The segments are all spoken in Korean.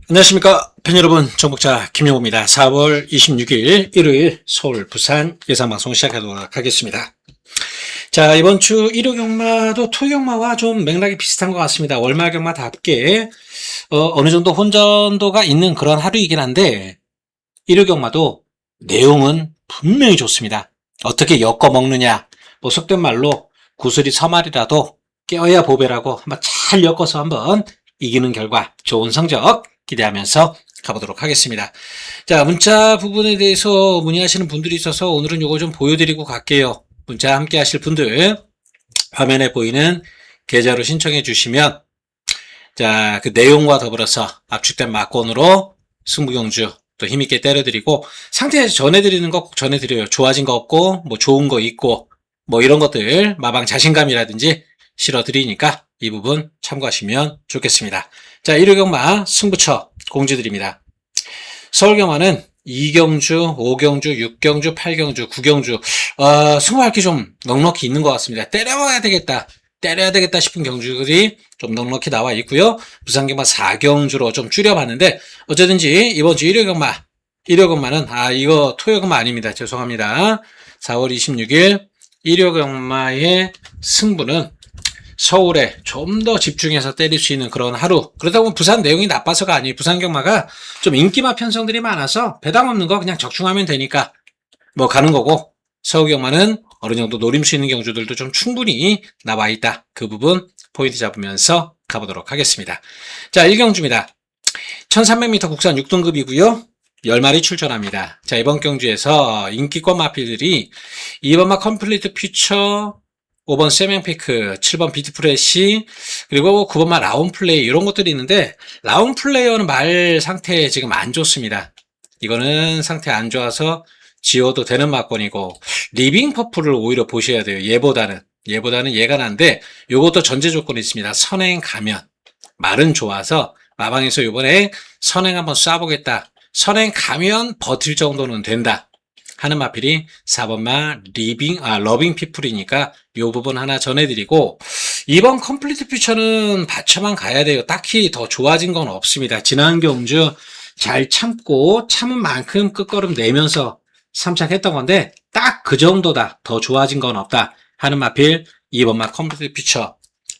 안녕하십니까 팬 여러분, 정복자 김용호입니다. 4월 26일 일요일 서울 부산 예상방송 시작하도록 하겠습니다. 자, 이번 주 일요 경마도 토요 경마와 좀 맥락이 비슷한 것 같습니다. 월말 경마답게 어느 정도 혼전도가 있는 그런 하루이긴 한데, 일요 경마도 내용은 분명히 좋습니다. 어떻게 엮어 먹느냐, 뭐 속된 말로 구슬이 서말이라도 깨어야 보배라고 한번 잘 엮어서 한번 이기는 결과 좋은 성적 기대하면서 가보도록 하겠습니다. 자, 문자 부분에 대해서 문의하시는 분들이 있어서 오늘은 요거 좀 보여드리고 갈게요. 문자 함께 하실 분들 화면에 보이는 계좌로 신청해 주시면, 자, 그 내용과 더불어서 압축된 막권으로 승부경주 또 힘있게 때려드리고, 상태에서 전해드리는 거 꼭 전해드려요. 좋아진 거 없고 뭐 좋은 거 있고 뭐 이런 것들 마방 자신감이라든지 실어드리니까 이 부분 참고하시면 좋겠습니다. 자, 일요경마 승부처 공지드립니다. 서울경마는 2경주, 5경주, 6경주, 8경주, 9경주 승부할 게 좀 넉넉히 있는 것 같습니다. 때려야 되겠다 싶은 경주들이 좀 넉넉히 나와 있고요. 부산경마 4경주로 좀 줄여봤는데, 어쨌든지 이번 주 일요경마는 이거 토요경마 아닙니다. 죄송합니다. 4월 26일 일요경마의 승부는 서울에 좀 더 집중해서 때릴 수 있는 그런 하루. 그러다 보면 부산 내용이 나빠서가 아니에요. 부산 경마가 좀 인기마 편성들이 많아서 배당 없는 거 그냥 적중하면 되니까 뭐 가는 거고, 서울 경마는 어느 정도 노림 수 있는 경주들도 좀 충분히 나와 있다. 그 부분 포인트 잡으면서 가보도록 하겠습니다. 자, 1경주입니다. 1300m 국산 6등급이고요. 10마리 출전합니다. 자, 이번 경주에서 인기권 마필들이 2번마 컴플리트 퓨처, 5번 세명피크, 7번 비트프레시, 그리고 9번마 라운플레이, 이런 것들이 있는데, 라운플레이어는 말 상태 지금 안 좋습니다. 이거는 상태 안 좋아서 지워도 되는 막권이고, 리빙 퍼플을 오히려 보셔야 돼요. 얘보다는 얘가 난데, 요것도 전제 조건이 있습니다. 선행 가면. 말은 좋아서 마방에서 요번에 선행 한번 쏴보겠다, 선행 가면 버틸 정도는 된다 하는 마필이 4번마 러빙 피플이니까 요 부분 하나 전해드리고, 2번 컴플리트 퓨처는 받쳐만 가야 돼요. 딱히 더 좋아진 건 없습니다. 지난 경주 잘 참은 만큼 끝걸음 내면서 삼착했던 건데, 딱 그 정도다. 더 좋아진 건 없다 하는 마필 2번마 컴플리트 퓨처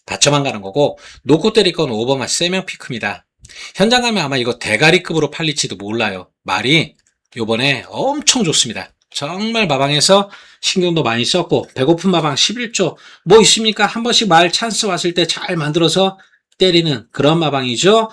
받쳐만 가는 거고, 놓고 때릴 건 5번마 세명 피크입니다. 현장 가면 아마 이거 대가리급으로 팔릴지도 몰라요. 말이 요번에 엄청 좋습니다. 정말 마방에서 신경도 많이 썼고, 배고픈 마방 11조 뭐 있습니까? 한 번씩 말 찬스 왔을 때 잘 만들어서 때리는 그런 마방이죠.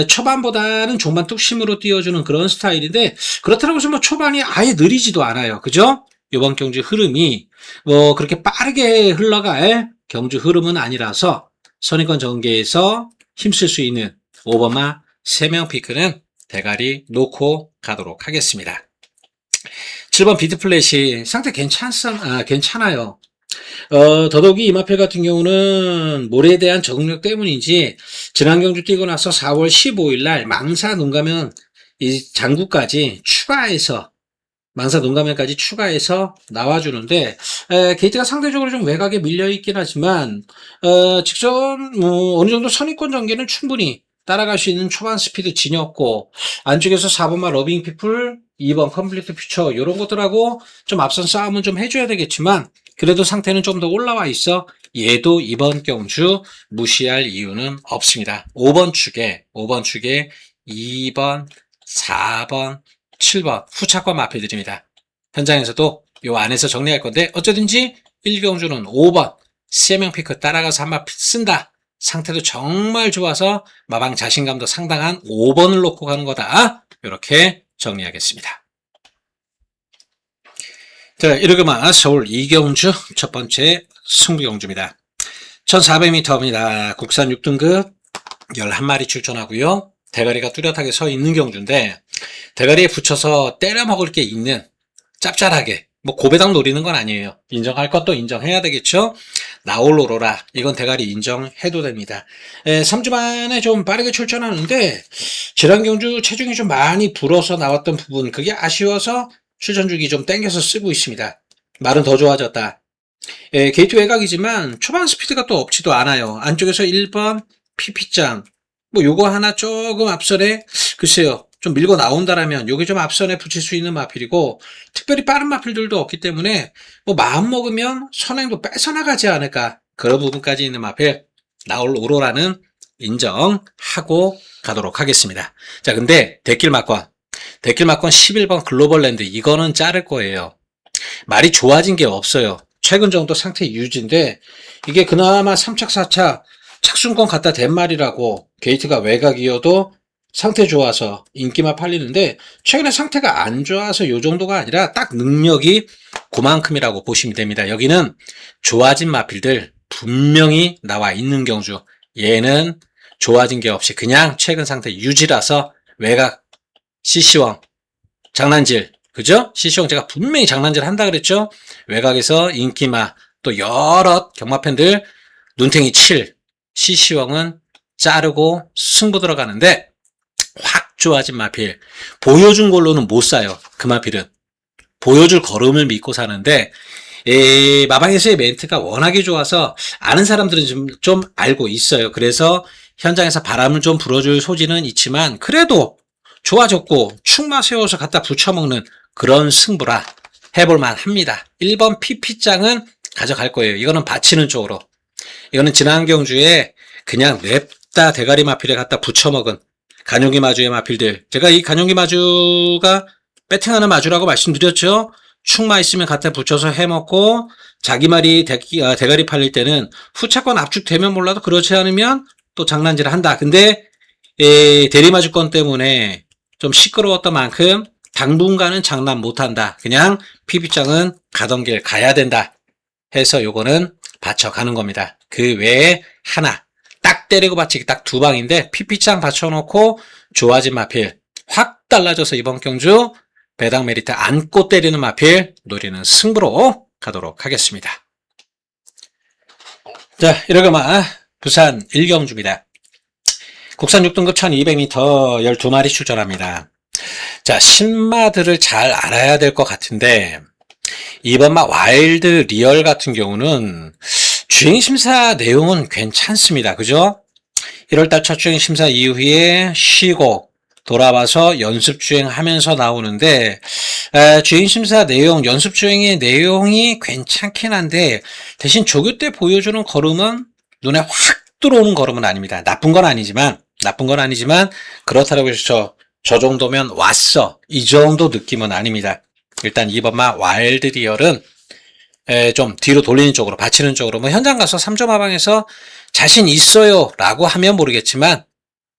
초반보다는 종반 뚝심으로 띄워주는 그런 스타일인데, 그렇다고 해서 뭐 초반이 아예 느리지도 않아요. 그죠? 이번 경주 흐름이 뭐 그렇게 빠르게 흘러갈 경주 흐름은 아니라서 선의권 전개에서 힘쓸 수 있는 5번마 3명 피크는 대가리 놓고 가도록 하겠습니다. 7번 비트플래시 상태 괜찮아요. 더더욱이 이마필 같은 경우는 모래에 대한 적응력 때문인지 지난 경주 뛰고 나서 4월 15일 날 망사 눈가면 이 장구까지 추가해서 나와주는데, 게이트가 상대적으로 좀 외곽에 밀려있긴 하지만, 직선, 어느 정도 선입권 전개는 충분히 따라갈 수 있는 초반 스피드 지녔고, 안쪽에서 4번마 러빙 피플, 2번 컴플리트 퓨처, 이런 것들하고 좀 앞선 싸움은 좀 해줘야 되겠지만, 그래도 상태는 좀 더 올라와 있어 얘도 이번 경주 무시할 이유는 없습니다. 5번 축에 2번, 4번, 7번 후차권 마필드립니다. 현장에서도 요 안에서 정리할 건데, 어쩌든지 1경주는 5번 세명피크 따라가서 한 마 쓴다. 상태도 정말 좋아서 마방 자신감도 상당한 5번을 놓고 가는 거다. 이렇게 정리하겠습니다. 자, 일요경마 서울 2경주 첫 번째 승부경주입니다. 1400m입니다. 국산 6등급 11마리 출전하고요. 대가리가 뚜렷하게 서 있는 경주인데, 대가리에 붙여서 때려 먹을 게 있는, 짭짤하게 뭐 고배당 노리는 건 아니에요. 인정할 것도 인정해야 되겠죠. 나올로로라, 이건 대가리 인정해도 됩니다. 3주 만에 좀 빠르게 출전하는데, 지난 경주 체중이 좀 많이 불어서 나왔던 부분, 그게 아쉬워서 출전주기 좀 땡겨서 쓰고 있습니다. 말은 더 좋아졌다. 게이트 외곽이지만 초반 스피드가 또 없지도 않아요. 안쪽에서 1번 PP장, 뭐 요거 하나 조금 앞선에 글쎄요 좀 밀고 나온다라면 요게 좀 앞선에 붙일 수 있는 마필이고 특별히 빠른 마필들도 없기 때문에 뭐 마음 먹으면 선행도 뺏어나가지 않을까 그런 부분까지 있는 마필 나올 오로라는 인정하고 가도록 하겠습니다. 자 근데 데킬마권 11번 글로벌랜드 이거는 자를 거예요. 말이 좋아진 게 없어요. 최근 정도 상태 유지인데 이게 그나마 3착 4착 착순권 갖다 댄 말이라고 게이트가 외곽이어도 상태 좋아서 인기만 팔리는데 최근에 상태가 안 좋아서 요 정도가 아니라 딱 능력이 그만큼이라고 보시면 됩니다. 여기는 좋아진 마필들 분명히 나와 있는 경주 얘는 좋아진 게 없이 그냥 최근 상태 유지라서 외곽 CC왕 장난질 그죠? CC왕 제가 분명히 장난질 한다 그랬죠? 외곽에서 인기마 또 여러 경마팬들 눈탱이 7 CC왕은 자르고 승부 들어가는데 확 좋아진 마필 보여준 걸로는 못 사요. 그 마필은 보여줄 걸음을 믿고 사는데 마방에서의 멘트가 워낙에 좋아서 아는 사람들은 좀 알고 있어요. 그래서 현장에서 바람을 좀 불어줄 소지는 있지만 그래도 좋아졌고 축마 세워서 갖다 붙여먹는 그런 승부라 해볼만 합니다. 1번 PP장은 가져갈 거예요. 이거는 받치는 쪽으로. 이거는 지난 경주에 그냥 냅다 대가리 마필에 갖다 붙여먹은 간용기 마주의 마필들. 제가 이 간용기 마주가 배팅하는 마주라고 말씀드렸죠. 축마 있으면 갖다 붙여서 해먹고 자기 말이 대가리 팔릴 때는 후차권 압축되면 몰라도 그렇지 않으면 또 장난질을 한다. 근데 대리마주권 때문에 좀 시끄러웠던 만큼 당분간은 장난 못한다. 그냥 PB장은 가던 길 가야 된다 해서 요거는 받쳐가는 겁니다. 그 외에 하나 딱 때리고 받치기 딱 두 방인데 PP장 받쳐놓고 좋아진 마필 확 달라져서 이번 경주 배당 메리트 안고 때리는 마필 노리는 승부로 가도록 하겠습니다. 자, 이러가마 부산 1경주입니다. 국산 6등급 1200m 12마리 출전합니다. 자, 신마들을 잘 알아야 될 것 같은데 이번 마 와일드 리얼 같은 경우는 주행심사 내용은 괜찮습니다. 그죠? 1월달 첫 주행심사 이후에 쉬고 돌아와서 연습주행하면서 나오는데 주행심사 내용, 연습주행의 내용이 괜찮긴 한데 대신 조교 때 보여주는 걸음은 눈에 확 들어오는 걸음은 아닙니다. 나쁜 건 아니지만 그렇다고 해서 저 정도면 왔어 이 정도 느낌은 아닙니다. 일단 이번마 와일드 리얼은 좀 뒤로 돌리는 쪽으로 받치는 쪽으로 뭐 현장 가서 3점 하방에서 자신 있어요 라고 하면 모르겠지만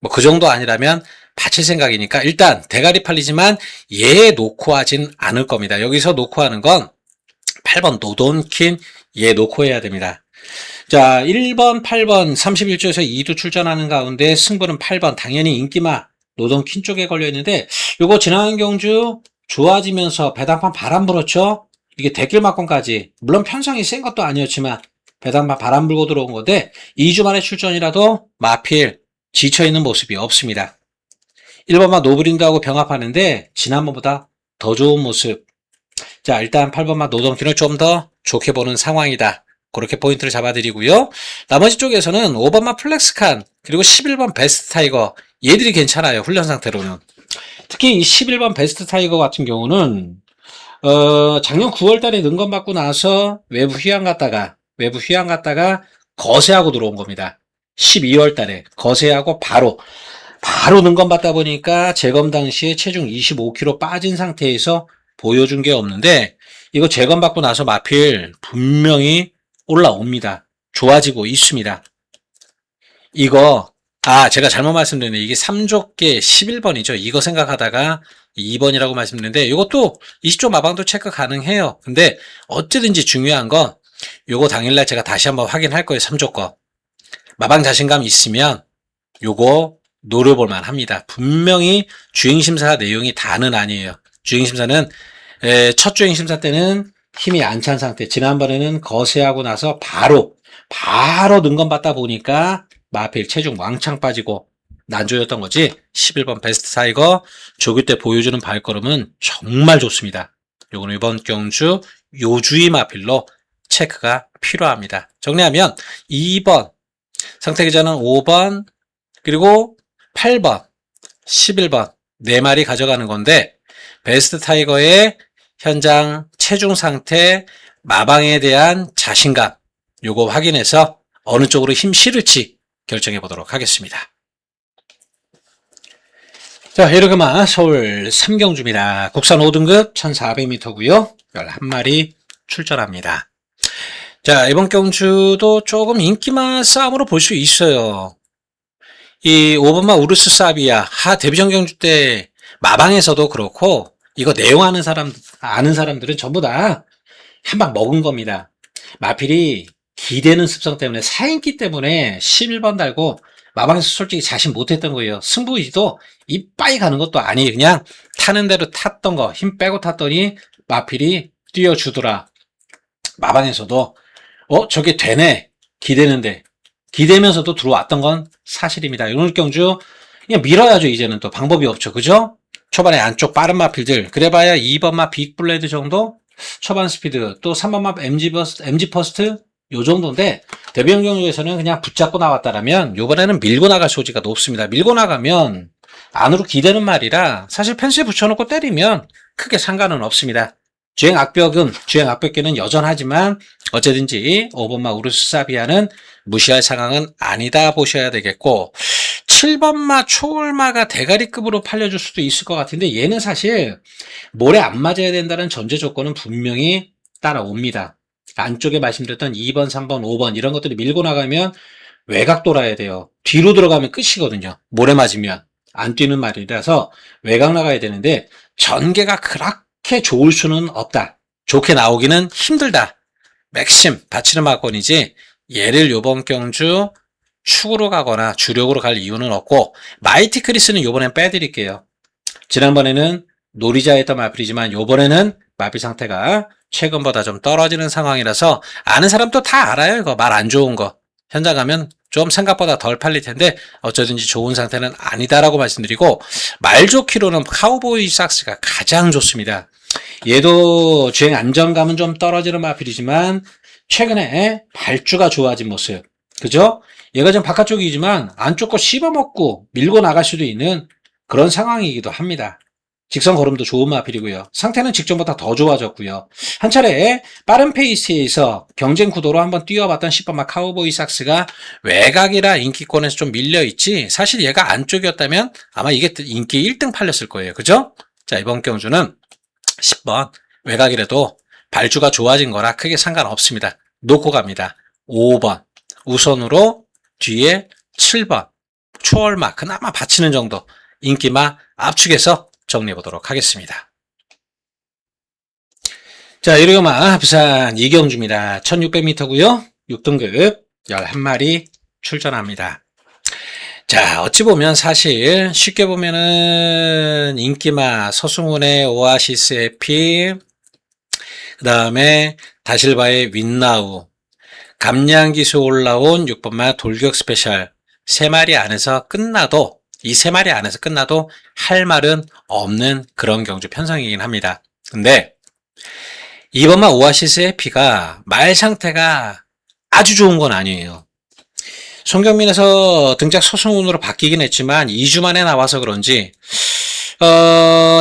뭐 그 정도 아니라면 받칠 생각이니까 일단 대가리 팔리지만 얘 놓고 하진 않을 겁니다. 여기서 놓고 하는 건 8번 노돈킨 얘 놓고 해야 됩니다. 자 1번 8번 31조에서 2두 출전하는 가운데 승부는 8번 당연히 인기마 노돈킨 쪽에 걸려있는데 요거 지난 경주 좋아지면서 배당판 바람 불었죠. 이게 대길마권까지 물론 편성이 센 것도 아니었지만 배당판 바람 불고 들어온 건데 2주 만에 출전이라도 마필 지쳐있는 모습이 없습니다. 1번만 노브린드하고 병합하는데 지난번보다 더 좋은 모습. 자 일단 8번만 노동키를 좀 더 좋게 보는 상황이다. 그렇게 포인트를 잡아드리고요. 나머지 쪽에서는 5번만 플렉스칸 그리고 11번 베스트 타이거 얘들이 괜찮아요. 훈련 상태로는. 특히 이 11번 베스트 타이거 같은 경우는 작년 9월달에 능건 받고 나서 외부 휴양 갔다가 거세하고 들어온 겁니다. 12월달에 거세하고 바로 능건 받다 보니까 재검 당시에 체중 25kg 빠진 상태에서 보여준 게 없는데 이거 재검 받고 나서 마필 분명히 올라옵니다. 좋아지고 있습니다. 이거 제가 잘못 말씀드렸네. 이게 3족계 11번이죠. 이거 생각하다가 2번이라고 말씀드렸는데 이것도 20조 마방도 체크 가능해요. 근데 어찌든지 중요한 건 요거 당일날 제가 다시 한번 확인할 거예요. 3조 거. 마방 자신감 있으면 요거 노려볼만 합니다. 분명히 주행심사 내용이 다는 아니에요. 주행심사는 첫 주행심사 때는 힘이 안 찬 상태. 지난번에는 거세하고 나서 바로 능건 받다 보니까 마필 체중 왕창 빠지고 난조였던 거지. 11번 베스트 타이거 조교 때 보여주는 발걸음은 정말 좋습니다. 요거는 이번 경주 요주의 마필로 체크가 필요합니다. 정리하면 2번 상태기자는 5번 그리고 8번, 11번 네 마리 가져가는 건데 베스트 타이거의 현장 체중 상태, 마방에 대한 자신감 요거 확인해서 어느 쪽으로 힘 실을지 결정해 보도록 하겠습니다. 자, 이렇게만 서울 3경주입니다. 국산 5등급 1400m고요. 11마리 출전합니다. 자, 이번 경주도 조금 인기만 싸움으로 볼 수 있어요. 이 5번마 우르스 사비아 하 데뷔전 경주 때 마방에서도 그렇고 이거 내용 아는 사람들은 전부 다 한 방 먹은 겁니다. 마필이 기대는 습성 때문에 사인기 때문에 11번 달고 마방에서 솔직히 자신 못했던 거예요. 승부이도 이빠이 가는 것도 아니에요. 그냥 타는 대로 탔던 거 힘 빼고 탔더니 마필이 뛰어주더라. 마방에서도 저게 되네 기대는데 기대면서도 들어왔던 건 사실입니다. 오늘 경주 그냥 밀어야죠. 이제는 또 방법이 없죠. 그죠? 초반에 안쪽 빠른 마필들 그래봐야 2번마 빅블레드 정도 초반 스피드 또 3번마 MG 퍼스트 요 정도인데 데뷔형 경주에서는 그냥 붙잡고 나왔다라면 요번에는 밀고 나갈 소지가 높습니다. 밀고 나가면 안으로 기대는 말이라 사실 펜스에 붙여놓고 때리면 크게 상관은 없습니다. 주행 악벽계는 여전하지만 어쨌든지 5번마 우르스 사비아는 무시할 상황은 아니다 보셔야 되겠고 7번마 초월마가 대가리급으로 팔려줄 수도 있을 것 같은데 얘는 사실 모래 안 맞아야 된다는 전제 조건은 분명히 따라옵니다. 안쪽에 말씀드렸던 2번, 3번, 5번 이런 것들이 밀고 나가면 외곽 돌아야 돼요. 뒤로 들어가면 끝이거든요. 모래 맞으면 안 뛰는 말이라서 외곽 나가야 되는데 전개가 그렇게 좋을 수는 없다. 좋게 나오기는 힘들다. 맥심 바치는 막건이지 얘를 요번 경주 축으로 가거나 주력으로 갈 이유는 없고 마이티 크리스는 요번엔 빼드릴게요. 지난번에는 노리자 했던 마필이지만 요번에는 마필 상태가 최근보다 좀 떨어지는 상황이라서 아는 사람도 다 알아요. 이거 말 안 좋은 거 현장 가면 좀 생각보다 덜 팔릴 텐데 어쩌든지 좋은 상태는 아니다라고 말씀드리고 말 좋기로는 카우보이 삭스가 가장 좋습니다. 얘도 주행 안정감은 좀 떨어지는 마필이지만 최근에 발주가 좋아진 모습 그죠? 얘가 좀 바깥쪽이지만 안쪽 거 씹어먹고 밀고 나갈 수도 있는 그런 상황이기도 합니다. 직선 걸음도 좋은 마필이고요. 상태는 직전보다 더 좋아졌고요. 한 차례 빠른 페이스에서 경쟁 구도로 한번 뛰어봤던 10번마 카우보이 삭스가 외곽이라 인기권에서 좀 밀려있지 사실 얘가 안쪽이었다면 아마 이게 인기 1등 팔렸을 거예요. 그죠? 자, 이번 경주는 10번 외곽이라도 발주가 좋아진 거라 크게 상관없습니다. 놓고 갑니다. 5번 우선으로 뒤에 7번 초월마 그나마 받치는 정도 인기마 압축해서 정리해 보도록 하겠습니다. 자, 이르요마 부산 이경주입니다. 1600m고요. 6등급 11마리 출전합니다. 자, 어찌 보면 사실 쉽게 보면은 인기마 서승훈의 오아시스 에피 그 다음에 다실바의 윈나우 감량기수 올라온 6번마 돌격 스페셜 3마리 안에서 끝나도 이 3마리 안에서 끝나도 할 말은 없는 그런 경주 편성이긴 합니다. 근데 2번마 오아시스 에피가 말 상태가 아주 좋은 건 아니에요. 손경민에서 등짝 서승훈으로 바뀌긴 했지만 2주 만에 나와서 그런지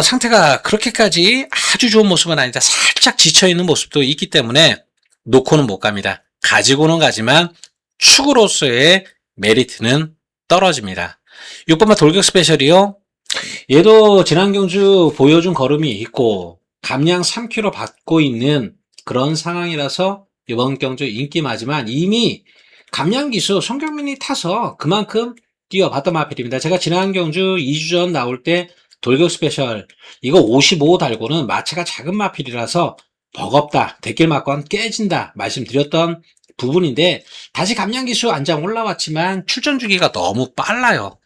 상태가 그렇게까지 아주 좋은 모습은 아니다. 살짝 지쳐있는 모습도 있기 때문에 놓고는 못 갑니다. 가지고는 가지만 축으로서의 메리트는 떨어집니다. 6번마 돌격 스페셜이요. 얘도 지난 경주 보여준 걸음이 있고 감량 3kg 받고 있는 그런 상황이라서 이번 경주 인기마지만 이미 감량 기수 손경민이 타서 그만큼 뛰어봤던 마필입니다. 제가 지난 경주 2주 전 나올 때 돌격 스페셜 이거 55 달고는 마체가 작은 마필이라서 버겁다, 대길 막건 깨진다 말씀드렸던 부분인데 다시 감량기수 안장 올라왔지만 출전 주기가 너무 빨라요.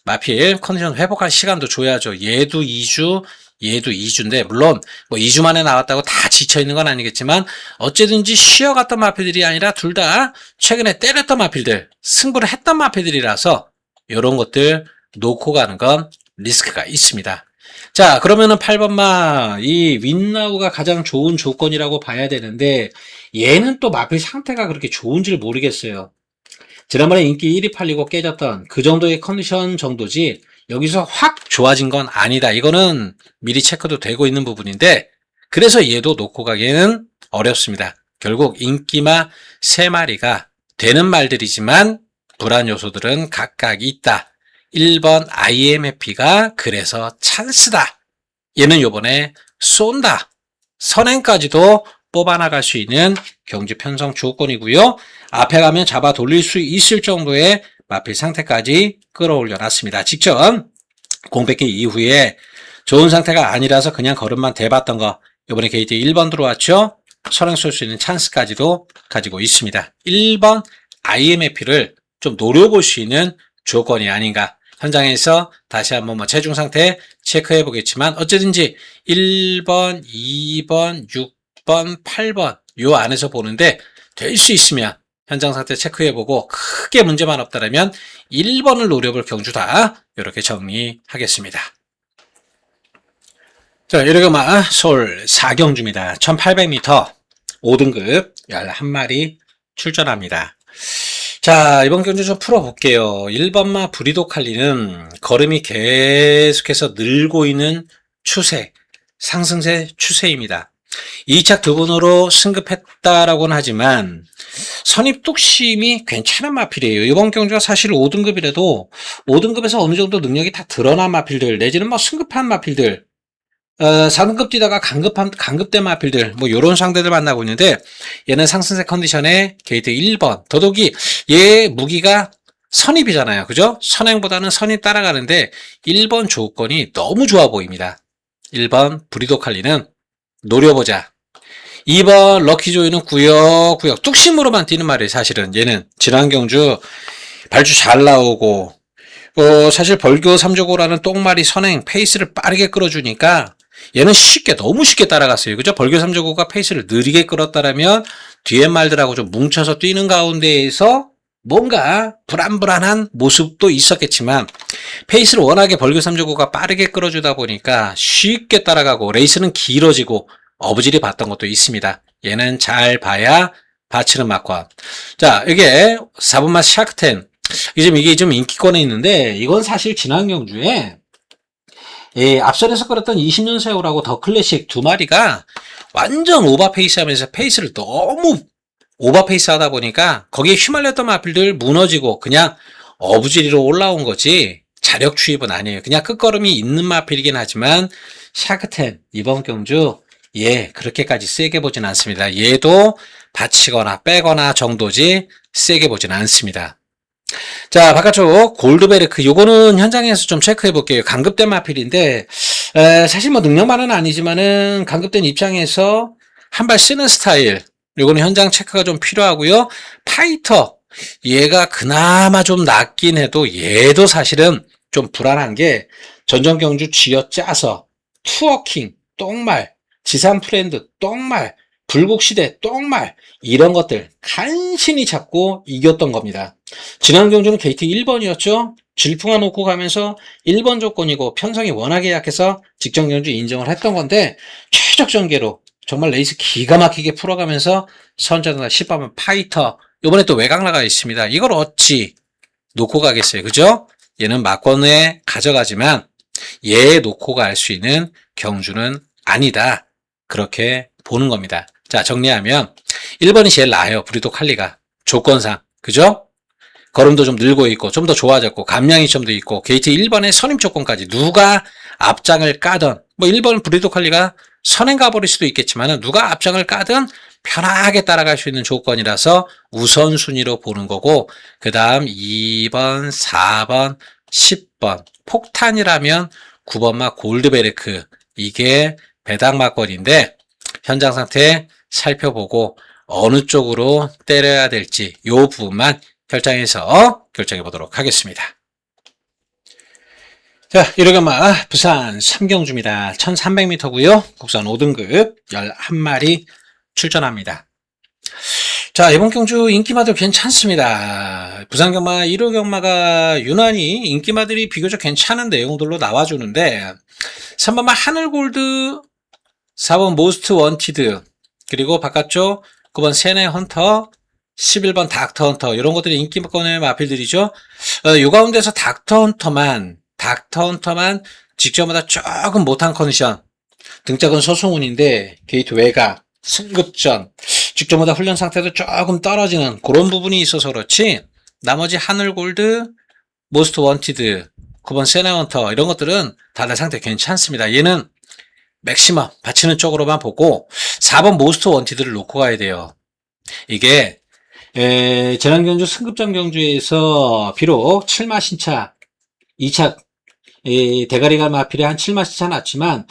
마필 컨디션 회복할 시간도 줘야죠. 얘도 2주인데 물론 뭐 2주 만에 나왔다고 다 지쳐있는 건 아니겠지만 어쨌든지 쉬어갔던 마필들이 아니라 둘 다 최근에 때렸던 마필들 승부를 했던 마필들이라서 이런 것들 놓고 가는 건 리스크가 있습니다. 자, 그러면은 8번마 이 윈나우가 가장 좋은 조건이라고 봐야 되는데 얘는 또 마필 상태가 그렇게 좋은지를 모르겠어요. 지난번에 인기 1위 팔리고 깨졌던 그 정도의 컨디션 정도지 여기서 확 좋아진 건 아니다. 이거는 미리 체크도 되고 있는 부분인데 그래서 얘도 놓고 가기에는 어렵습니다. 결국 인기마 3마리가 되는 말들이지만 불안 요소들은 각각 있다. 1번 IMF가 그래서 찬스다. 얘는 요번에 쏜다. 선행까지도 뽑아나갈 수 있는 경주 편성 조건이고요. 앞에 가면 잡아 돌릴 수 있을 정도의 마필 상태까지 끌어올려 놨습니다. 직전 공백기 이후에 좋은 상태가 아니라서 그냥 걸음만 대봤던 거 이번에 게이트 1번 들어왔죠. 선행 쏠 수 있는 찬스까지도 가지고 있습니다. 1번 IMF를 좀 노려볼 수 있는 조건이 아닌가. 현장에서 다시 한번 체중 상태 체크해 보겠지만 어쨌든지 1번, 2번, 6번, 8번 요 안에서 보는데 될 수 있으면 현장 상태 체크해 보고 크게 문제만 없다면 1번을 노려볼 경주다. 이렇게 정리하겠습니다. 자, 이러고만 서울 4경주입니다. 1800m 5등급 11마리 출전합니다. 자, 이번 경주 좀 풀어볼게요. 1번마 브리도칼리는 걸음이 계속해서 늘고 있는 추세, 상승세 추세입니다. 2착 두 분으로 승급했다라고는 하지만 선입뚝심이 괜찮은 마필이에요. 이번 경주가 사실 5등급이라도 5등급에서 어느 정도 능력이 다 드러난 마필들 내지는 승급한 마필들 4등급 뛰다가 강급된 마필들 요런 상대들 만나고 있는데 얘는 상승세 컨디션에 게이트 1번 더더욱이 얘 무기가 선입이잖아요. 그죠? 선행보다는 선입 따라가는데 1번 조건이 너무 좋아 보입니다. 1번 브리도칼리는 노려보자. 2번 럭키조이는 구역구역 뚝심으로만 뛰는 말이에요. 사실은 얘는 지난 경주 발주 잘 나오고 사실 벌교 3조고라는 똥말이 선행 페이스를 빠르게 끌어주니까 얘는 너무 쉽게 따라갔어요. 그죠? 벌교 3조고가 페이스를 느리게 끌었다라면 뒤에 말들하고 좀 뭉쳐서 뛰는 가운데에서 뭔가 불안불안한 모습도 있었겠지만 페이스를 워낙에 벌교 3조고가 빠르게 끌어주다 보니까 쉽게 따라가고 레이스는 길어지고 어부질이 봤던 것도 있습니다. 얘는 잘 봐야 바치는 막권. 자, 이게 4번맛 샤크텐. 이게 좀 인기권에 있는데 이건 사실 지난 경주에 앞선에서 끌었던 20년 세월하고 더 클래식 두 마리가 완전 오버페이스 하면서 페이스를 너무 오버페이스 하다 보니까 거기에 휘말렸던 마필들 무너지고 그냥 어부지리로 올라온 거지 자력 추입은 아니에요. 그냥 끝걸음이 있는 마필이긴 하지만 샤크텐 이번 경주 그렇게까지 세게 보진 않습니다. 얘도 받치거나 빼거나 정도지 세게 보진 않습니다. 자, 바깥쪽 골드베르크 요거는 현장에서 좀 체크해 볼게요. 강급된 마필인데 사실 능력만은 아니지만은 강급된 입장에서 한 발 쓰는 스타일 요거는 현장 체크가 좀 필요하고요. 파이터 얘가 그나마 좀 낫긴 해도 얘도 사실은 좀 불안한 게 전전경주 쥐어짜서 투어킹 똥말 지산 프렌드 똥말 불국시대 똥말 이런 것들 간신히 잡고 이겼던 겁니다. 지난 경주는 게이트 1번이었죠. 질풍아 놓고 가면서 1번 조건이고 편성이 워낙에 약해서 직전 경주 인정을 했던 건데 최적 전개로 정말 레이스 기가 막히게 풀어가면서 선전다 10번은 파이터 이번에 또 외곽 나가 있습니다. 이걸 어찌 놓고 가겠어요. 그죠? 얘는 막권에 가져가지만 얘 놓고 갈 수 있는 경주는 아니다. 그렇게 보는 겁니다. 자, 정리하면 1번이 제일 나아요. 브리도칼리가 조건상. 그죠? 걸음도 좀 늘고 있고 좀 더 좋아졌고 감량이 좀 더 있고 게이트 1번의 선임 조건까지 누가 앞장을 까든 1번 브리도칼리가 선행 가버릴 수도 있겠지만 누가 앞장을 까든 편하게 따라갈 수 있는 조건이라서 우선순위로 보는 거고 그 다음 2번, 4번, 10번 폭탄이라면 9번마 골드베르크 이게 배당막걸인데 현장 상태 살펴보고 어느 쪽으로 때려야 될지 이 부분만 결정해서 결정해 보도록 하겠습니다. 자, 이러가마 부산 3경주입니다. 1300m고요. 국산 5등급 11마리 출전합니다. 자, 이번 경주 인기마들 괜찮습니다. 부산 경마 1호 경마가 유난히 인기마들이 비교적 괜찮은 내용들로 나와주는데 3번마 하늘골드 4번 모스트 원티드 그리고 바깥쪽 9번 세네 헌터 11번 닥터헌터 이런 것들이 인기권의 마필들이죠. 요 가운데서 닥터헌터만 직전보다 조금 못한 컨디션, 등짝은 소송운인데 게이트 외곽, 승급전, 직전보다 훈련 상태도 조금 떨어지는 그런 부분이 있어서 그렇지, 나머지 하늘골드, 모스트 원티드, 9번 세나헌터 이런 것들은 다들 상태 괜찮습니다. 얘는 맥시멈 받치는 쪽으로만 보고 4번 모스트 원티드를 놓고 가야 돼요. 이게 재난경주 승급전 경주에서 비록 7마 신차 2차 대가리가 마필이 한 7마 신차 났지만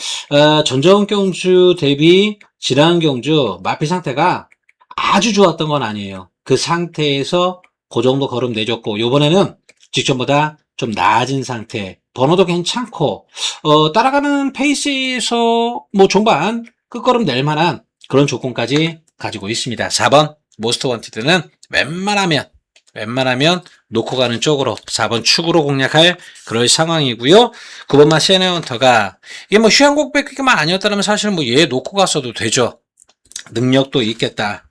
전전 경주 대비 지난 경주 마필 상태가 아주 좋았던 건 아니에요. 그 상태에서 그 정도 걸음 내줬고, 요번에는 직전보다 좀 나아진 상태, 번호도 괜찮고 따라가는 페이스에서 뭐 종반 끝걸음 낼 만한 그런 조건까지 가지고 있습니다. 4번 모스트 원티드는 웬만하면 놓고 가는 쪽으로 4번 축으로 공략할 그럴 상황이고요. 9번만 세네헌터가 이게 뭐 휴양곡백만 아니었다면 사실 뭐 얘 놓고 갔어도 되죠. 능력도 있겠다.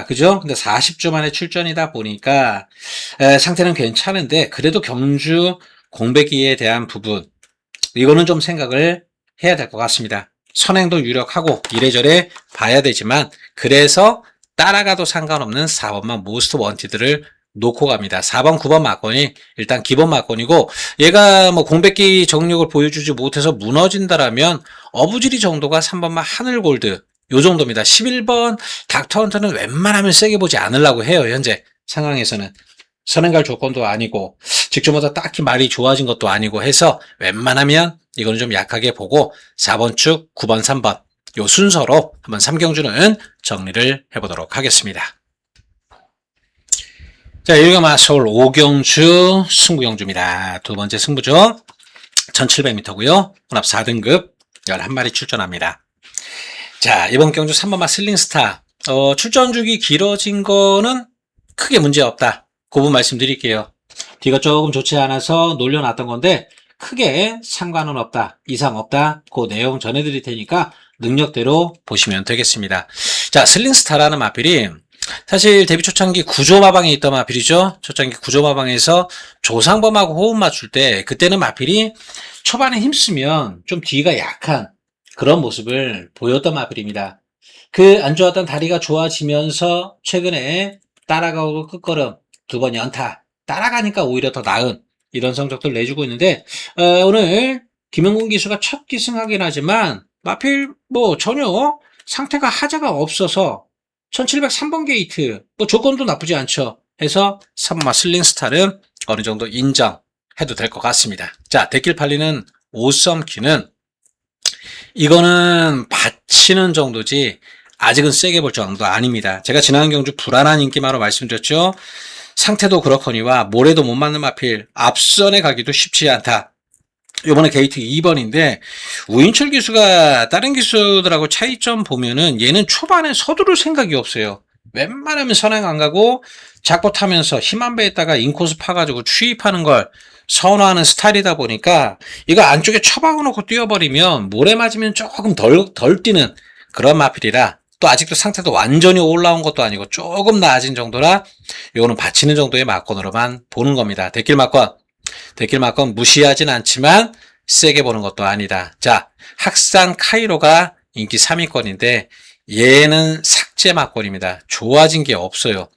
그죠? 근데 40주 만에 출전이다 보니까 상태는 괜찮은데 그래도 경주 공백기에 대한 부분, 이거는 좀 생각을 해야 될 것 같습니다. 선행도 유력하고 이래저래 봐야 되지만, 그래서 따라가도 상관없는 4번만 모스트 원티드를 놓고 갑니다. 4번, 9번 막건이 일단 기본 막건이고, 얘가 뭐 공백기 정력을 보여주지 못해서 무너진다라면 어부지리 정도가 3번만 하늘골드 요 정도입니다. 11번 닥터헌터는 웬만하면 세게 보지 않으려고 해요. 현재 상황에서는 선행갈 조건도 아니고 직전보다 딱히 말이 좋아진 것도 아니고 해서 웬만하면 이거는 좀 약하게 보고 4번 축, 9번, 3번 요 순서로 한번 3경주는 정리를 해보도록 하겠습니다. 자, 여기가 서울 5경주 승부경주입니다. 두 번째 승부죠. 1700m고요. 혼합 4등급 11마리 출전합니다. 자, 이번 경주 3번마 슬링스타. 출전 주기 길어진 거는 크게 문제 없다. 그 부분 말씀드릴게요. 뒤가 조금 좋지 않아서 놀려놨던 건데 크게 상관은 없다. 이상 없다. 그 내용 전해드릴 테니까 능력대로 보시면 되겠습니다. 자, 슬링스타라는 마필이 사실 데뷔 초창기 구조마방에 있던 마필이죠. 초창기 구조마방에서 조상범하고 호흡 맞출 때 그때는 마필이 초반에 힘쓰면 좀 뒤가 약한 그런 모습을 보였던 마필입니다. 그 안 좋았던 다리가 좋아지면서 최근에 따라가고 끝걸음 2번 연타 따라가니까 오히려 더 나은 이런 성적들 내주고 있는데 오늘 김영곤 기수가 첫 기승하긴 하지만 마필 뭐 전혀 상태가 하자가 없어서 1703번 게이트 뭐 조건도 나쁘지 않죠. 해서 3번마 슬링스타는 어느 정도 인정해도 될 것 같습니다. 자, 데킬 팔리는 5썸키는 이거는 받치는 정도지 아직은 세게 볼 정도 아닙니다. 제가 지난 경주 불안한 인기마로 말씀드렸죠. 상태도 그렇거니와 모래도 못 맞는 마필 앞선에 가기도 쉽지 않다. 이번에 게이트 2번인데 우인철 기수가 다른 기수들하고 차이점 보면은 얘는 초반에 서두를 생각이 없어요. 웬만하면 선행 안 가고 작보 타면서 힘한 배에다가 인코스 파가지고 추입하는 걸 선호하는 스타일이다 보니까 이거 안쪽에 처박아놓고 뛰어버리면 모래 맞으면 조금 덜 뛰는 그런 마필이라, 또 아직도 상태도 완전히 올라온 것도 아니고 조금 나아진 정도라 이거는 받치는 정도의 막건으로만 보는 겁니다. 데킬 막건 무시하진 않지만 세게 보는 것도 아니다. 자, 학산 카이로가 인기 3위권인데 얘는 삭제 막건입니다. 좋아진 게 없어요.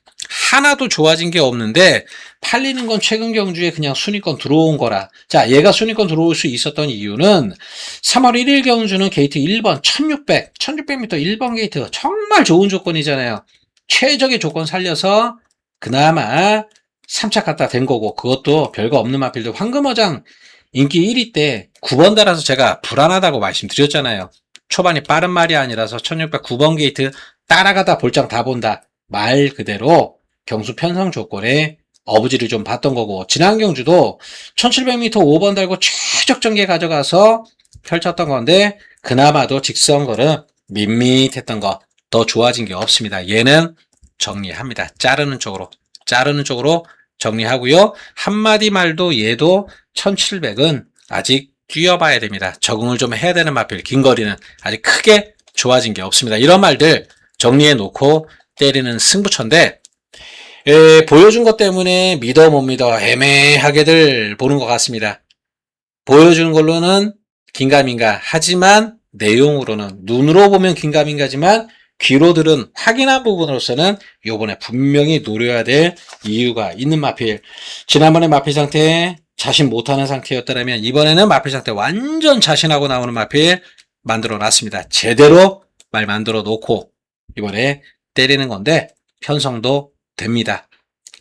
하나도 좋아진 게 없는데 팔리는 건 최근 경주에 그냥 순위권 들어온 거라. 자, 얘가 순위권 들어올 수 있었던 이유는 3월 1일 경주는 게이트 1번 1600m 1번 게이트 정말 좋은 조건이잖아요. 최적의 조건 살려서 그나마 3차 갔다 된 거고, 그것도 별거 없는 마필도 황금어장 인기 1위 때 9번 달아서 제가 불안하다고 말씀드렸잖아요. 초반이 빠른 말이 아니라서 1609번 게이트 따라가다 볼장 다 본다. 말 그대로 경수 편성 조건에 어부지를 좀 봤던 거고, 지난 경주도 1700m 5번 달고 최적 전개 가져가서 펼쳤던 건데 그나마도 직선거는 밋밋했던 거, 더 좋아진 게 없습니다. 얘는 정리합니다. 자르는 쪽으로 정리하고요. 한마디 말도 얘도 1700은 아직 뛰어봐야 됩니다. 적응을 좀 해야 되는 마필, 긴 거리는 아직 크게 좋아진 게 없습니다. 이런 말들 정리해 놓고 때리는 승부처인데 보여준 것 때문에 믿어 못 믿어 애매하게들 보는 것 같습니다. 보여주는 걸로는 긴가민가 하지만 내용으로는 눈으로 보면 긴가민가지만 귀로 들은 확인한 부분으로서는 요번에 분명히 노려야 될 이유가 있는 마필. 지난번에 마필 상태 자신 못하는 상태였다면 이번에는 마필 상태 완전 자신하고 나오는 마필 만들어 놨습니다. 제대로 말 만들어 놓고 이번에 때리는 건데 편성도 됩니다.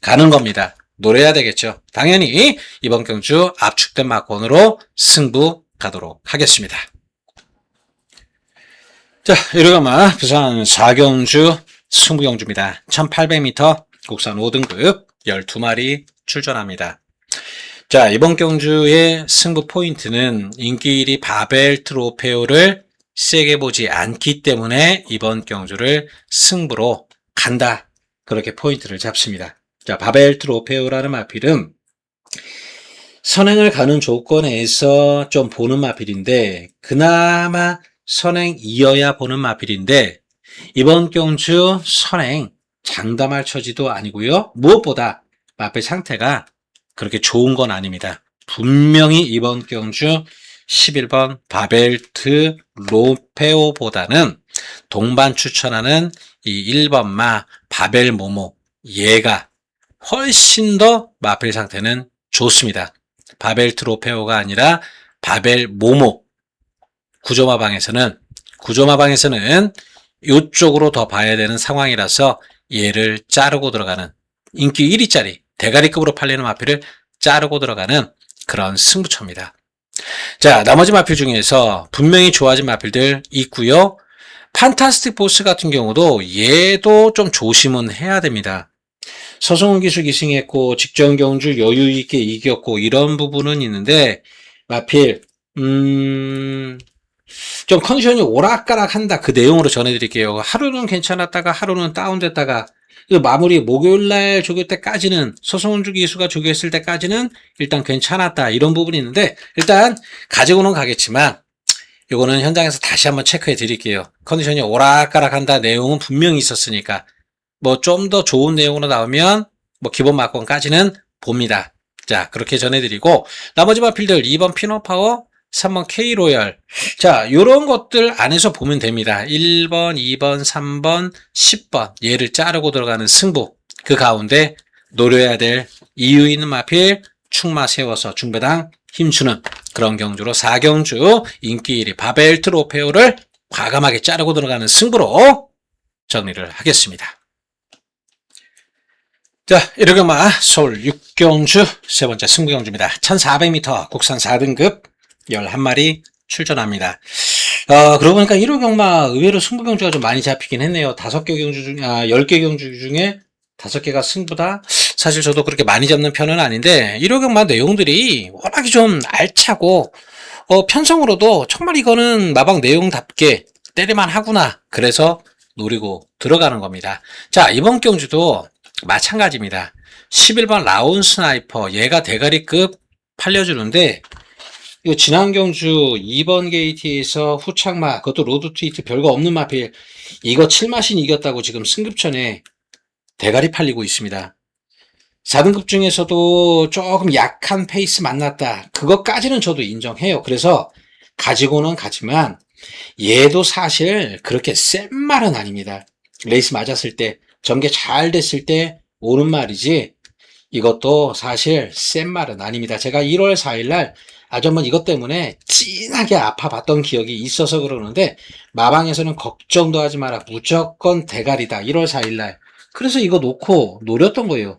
가는 겁니다. 노려야 되겠죠. 당연히 이번 경주 압축된 막권으로 승부 가도록 하겠습니다. 자, 이러가마 부산 4경주 승부경주입니다. 1800m 국산 5등급 12마리 출전합니다. 자, 이번 경주의 승부 포인트는 인기 1위 바벨 트로페오를 세게 보지 않기 때문에 이번 경주를 승부로 간다. 그렇게 포인트를 잡습니다. 자, 바벨 트로페오라는 마필은 선행을 가는 조건에서 좀 보는 마필인데 그나마 선행이어야 보는 마필인데 이번 경주 선행 장담할 처지도 아니고요. 무엇보다 마필 상태가 그렇게 좋은 건 아닙니다. 분명히 이번 경주 11번 바벨트 로페오보다는 동반 추천하는 이 1번 마 바벨 모모 얘가 훨씬 더 마필 상태는 좋습니다. 바벨 트로페오가 아니라 바벨 모모 구조마방에서는 이쪽으로 더 봐야 되는 상황이라서 얘를 자르고 들어가는 인기 1위짜리 대가리급으로 팔리는 마필을 자르고 들어가는 그런 승부처입니다. 자, 나머지 마필 중에서 분명히 좋아진 마필들 있고요. 판타스틱 보스 같은 경우도 얘도 좀 조심은 해야 됩니다. 서성훈 기수 기승했고 직전 경주 여유 있게 이겼고 이런 부분은 있는데 마필 좀 컨디션이 오락가락한다. 그 내용으로 전해드릴게요. 하루는 괜찮았다가 하루는 다운됐다가 마무리 목요일날 조교 때까지는 서성훈 기수가 조교했을 때까지는 일단 괜찮았다. 이런 부분이 있는데 일단 가지고는 가겠지만 이거는 현장에서 다시 한번 체크해 드릴게요. 컨디션이 오락가락한다 내용은 분명히 있었으니까 뭐 좀 더 좋은 내용으로 나오면 뭐 기본 막권까지는 봅니다. 자, 그렇게 전해드리고 나머지 마필들 2번 피노파워 3번 K로열. 자, 요런 것들 안에서 보면 됩니다. 1번, 2번, 3번, 10번. 얘를 자르고 들어가는 승부. 그 가운데 노려야 될 이유 있는 마필 충마 세워서 중배당 힘주는 그런 경주로 4경주 인기 1위 바벨 트로페오를 과감하게 자르고 들어가는 승부로 정리를 하겠습니다. 자, 이러경마 서울 6경주 세 번째 승부경주입니다. 1400m 국산 4등급 11마리 출전합니다. 그러고 보니까 1호 경마 의외로 승부 경주가 좀 많이 잡히긴 했네요. 5개 경주 중에, 10개 경주 중에 5개가 승부다? 사실 저도 그렇게 많이 잡는 편은 아닌데, 1호 경마 내용들이 워낙에 좀 알차고, 편성으로도 정말 이거는 마방 내용답게 때릴만 하구나. 그래서 노리고 들어가는 겁니다. 자, 이번 경주도 마찬가지입니다. 11번 라온 스나이퍼, 얘가 대가리급 팔려주는데, 이거 지난 경주 2번 게이트에서 후착마, 그것도 로드 트위트 별거 없는 마필, 이거 7마신 이겼다고 지금 승급전에 대가리 팔리고 있습니다. 4등급 중에서도 조금 약한 페이스 만났다. 그것까지는 저도 인정해요. 그래서 가지고는 가지만 얘도 사실 그렇게 센 말은 아닙니다. 레이스 맞았을 때, 전개 잘 됐을 때 오는 말이지 이것도 사실 센 말은 아닙니다. 제가 1월 4일날 아주 한번 이것 때문에 찐하게 아파봤던 기억이 있어서 그러는데 마방에서는 걱정도 하지 마라. 무조건 대가리다. 1월 4일날. 그래서 이거 놓고 노렸던 거예요.